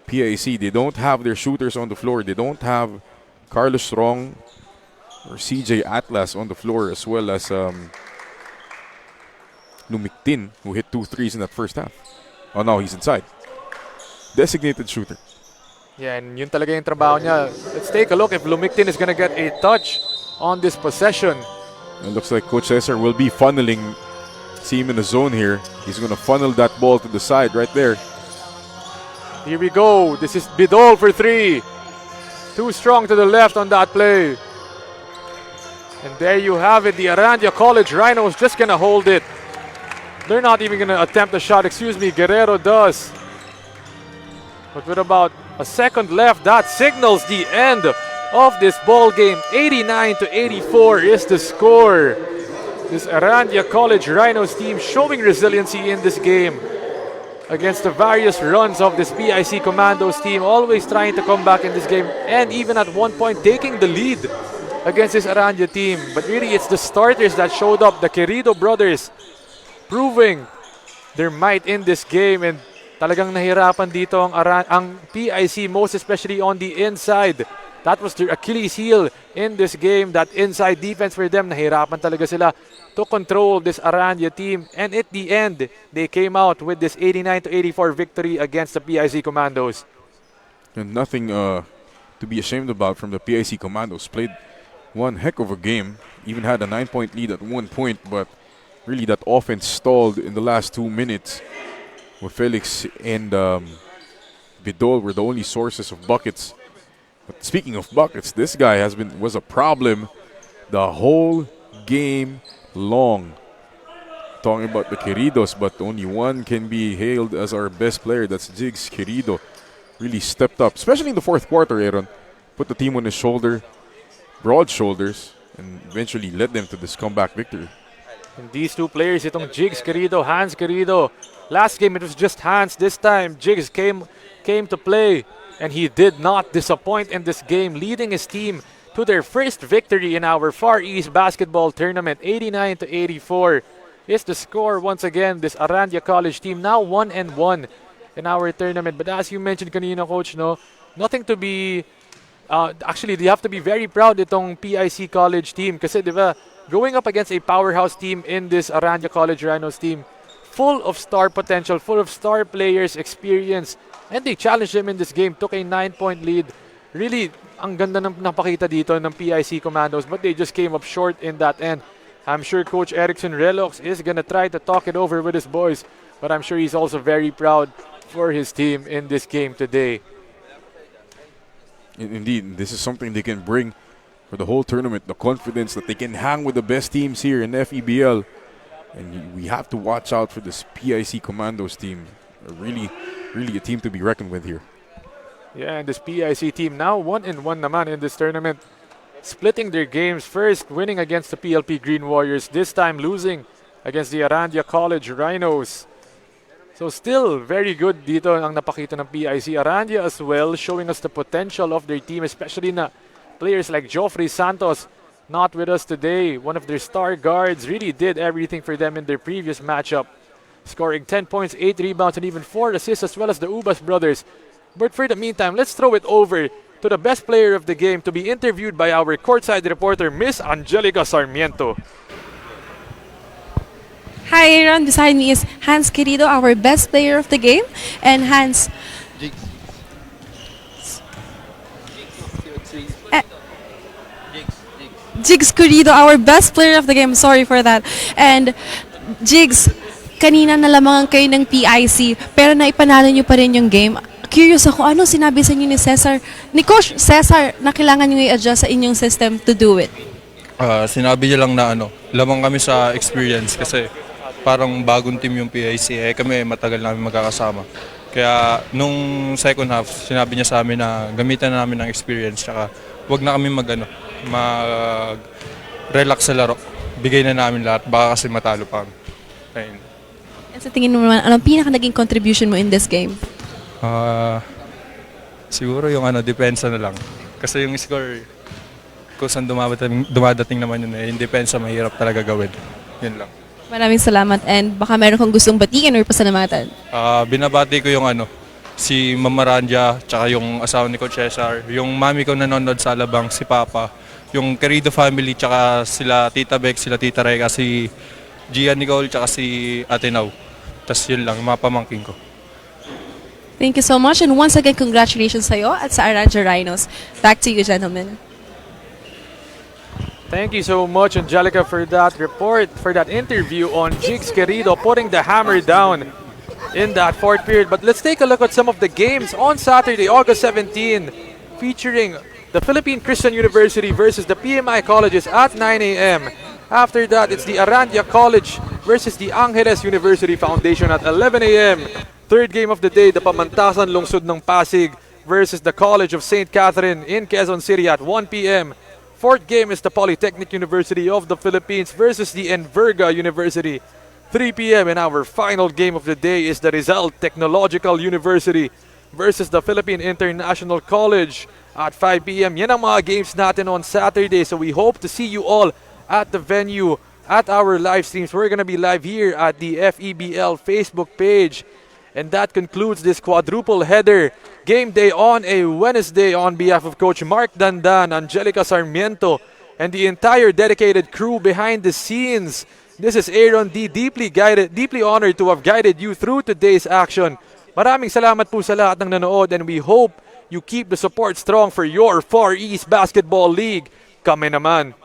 PIC. They don't have their shooters on the floor. They don't have Carlos Strong or CJ Atlas on the floor, as well as Lumiktin, who hit 2 threes in that first half. Oh no, he's inside. Designated shooter. Yeah, and yun talaga yung trabaho niya. Let's take a look if Lumiktin is gonna get a touch on this possession. It looks like Coach Cesar will be funneling. See him in the zone here. He's gonna funnel that ball to the side right there. Here we go. This is Bidol for 3. Too strong to the left on that play. And there you have it. The Arandia College Rhinos just gonna hold it. They're not even gonna attempt a shot. Excuse me, Guerrero does. But with about a second left, that signals the end of this ball game. 89-84 is the score. This Arandia College Rhinos team showing resiliency in this game against the various runs of this PIC Commandos team, always trying to come back in this game, and even at one point taking the lead against this Arandia team. But really, it's the starters that showed up, the Querido brothers, proving their might in this game. And talagang nahirapan dito ang PIC, most especially on the inside. That was their Achilles heel in this game. That inside defense for them, nahirapan talaga sila to control this Arandia team. And at the end, they came out with this 89-84 victory against the PIC Commandos. And nothing to be ashamed about from the PIC Commandos. Played one heck of a game. Even had a 9-point lead at one point, but really that offense stalled in the last 2 minutes, with Felix and Bidol were the only sources of buckets. But speaking of buckets, this guy was a problem the whole game long. Talking about the Queridos, but only one can be hailed as our best player. That's Jigs Querido. Really stepped up, especially in the fourth quarter, Aaron. Put the team on his shoulder, broad shoulders, and eventually led them to this comeback victory. And these two players, itong Jigs Querido, Hans Querido. Last game it was just Hans. This time Jigs came to play, and he did not disappoint in this game, leading his team to their first victory in our Far East basketball tournament. 89-84 is the score once again. This Arandia College team now 1-1 in our tournament. But as you mentioned kanina, Coach, no, nothing to be actually, they have to be very proud itong PIC College team kasi, di ba, going up against a powerhouse team in this Arandia College Rhinos team, full of star potential, full of star players, experience, and they challenged them in this game, took a 9-point lead. Really, ang ganda ng napakita dito ng PIC Commandos, but they just came up short in that end. I'm sure Coach Erickson Relox is gonna try to talk it over with his boys, but I'm sure he's also very proud for his team in this game today. Indeed, this is something they can bring for the whole tournament, the confidence that they can hang with the best teams here in FEBL. And we have to watch out for this PIC Commandos team. Really a team to be reckoned with here. Yeah, and this PIC team now 1-1 naman in this tournament. Splitting their games, first winning against the PLP Green Warriors, this time losing against the Arandia College Rhinos. So still very good dito ang napakita ng PIC. Arandia as well, showing us the potential of their team, especially na players like Joffrey Santos, not with us today. One of their star guards really did everything for them in their previous matchup, scoring 10 points, 8 rebounds, and even 4 assists, as well as the Ubas brothers. But for the meantime, let's throw it over to the best player of the game to be interviewed by our courtside reporter, Miss Angelica Sarmiento. Hi, Aaron. Beside me is Hans Querido, our best player of the game. And Hans, Jigs Querido, our best player of the game. Sorry for that. And Jigs, kanina nalamangan kayo ng PIC, pero naipanalo nyo pa rin yung game. Curious ako, ano sinabi sa inyo ni Coach Cesar na kailangan nyo i-adjust sa inyong system to do it? Sinabi niya lang na lamang kami sa experience kasi parang bagong team yung PIC. Kami matagal namin magkakasama. Kaya nung second half, sinabi niya sa amin na gamitan na namin ng experience tsaka wag na kami mag-relax sa laro. Bigay na namin lahat, baka kasi matalo pa kami. Ayun. And sa tingin mo naman, anong pinaka naging contribution mo in this game? Siguro yung depensa na lang. Kasi yung score, kung saan dumadating naman yun yung depensa mahirap talaga gawin. Yun lang. Maraming salamat and baka meron kang gustong batiin or pasalamatan. Binabati ko yung si Mama Arandia, tsaka yung asawa ni Coach Cesar, yung mami ko nanonood sa Alabang, si Papa, yung Querido family, tsaka sila Tita Beck, sila Tita Reka, si Gia Nicole, tsaka si Ate Nau. Tas yun lang, mga pamangking ko. Thank you so much and once again, congratulations sa'yo at sa Arandia Rhinos. Back to you, gentlemen. Thank you so much, Angelica, for that report, for that interview on Jigs Querido putting the hammer down in that fourth period. But let's take a look at some of the games on Saturday, August 17, featuring the Philippine Christian University versus the PMI colleges at 9 a.m. After that, it's the Arandia College versus the Angeles University Foundation at 11 a.m. Third game of the day, the Pamantasan Lungsod ng Pasig versus the College of St. Catherine in Quezon City at 1 p.m. Fourth game is the Polytechnic University of the Philippines versus the Enverga University, 3 p.m. And our final game of the day is the Rizal Technological University versus the Philippine International College at 5 p.m. Yan ang mga games natin on Saturday. So we hope to see you all at the venue, at our live streams. We're going to be live here at the FEBL Facebook page. And that concludes this quadruple header game day on a Wednesday on behalf of Coach Mark Dandan, Angelica Sarmiento, and the entire dedicated crew behind the scenes. This is Aaron D, deeply honored to have guided you through today's action. Maraming salamat po sa lahat ng nanood and we hope you keep the support strong for your Far East Basketball League. Kami naman,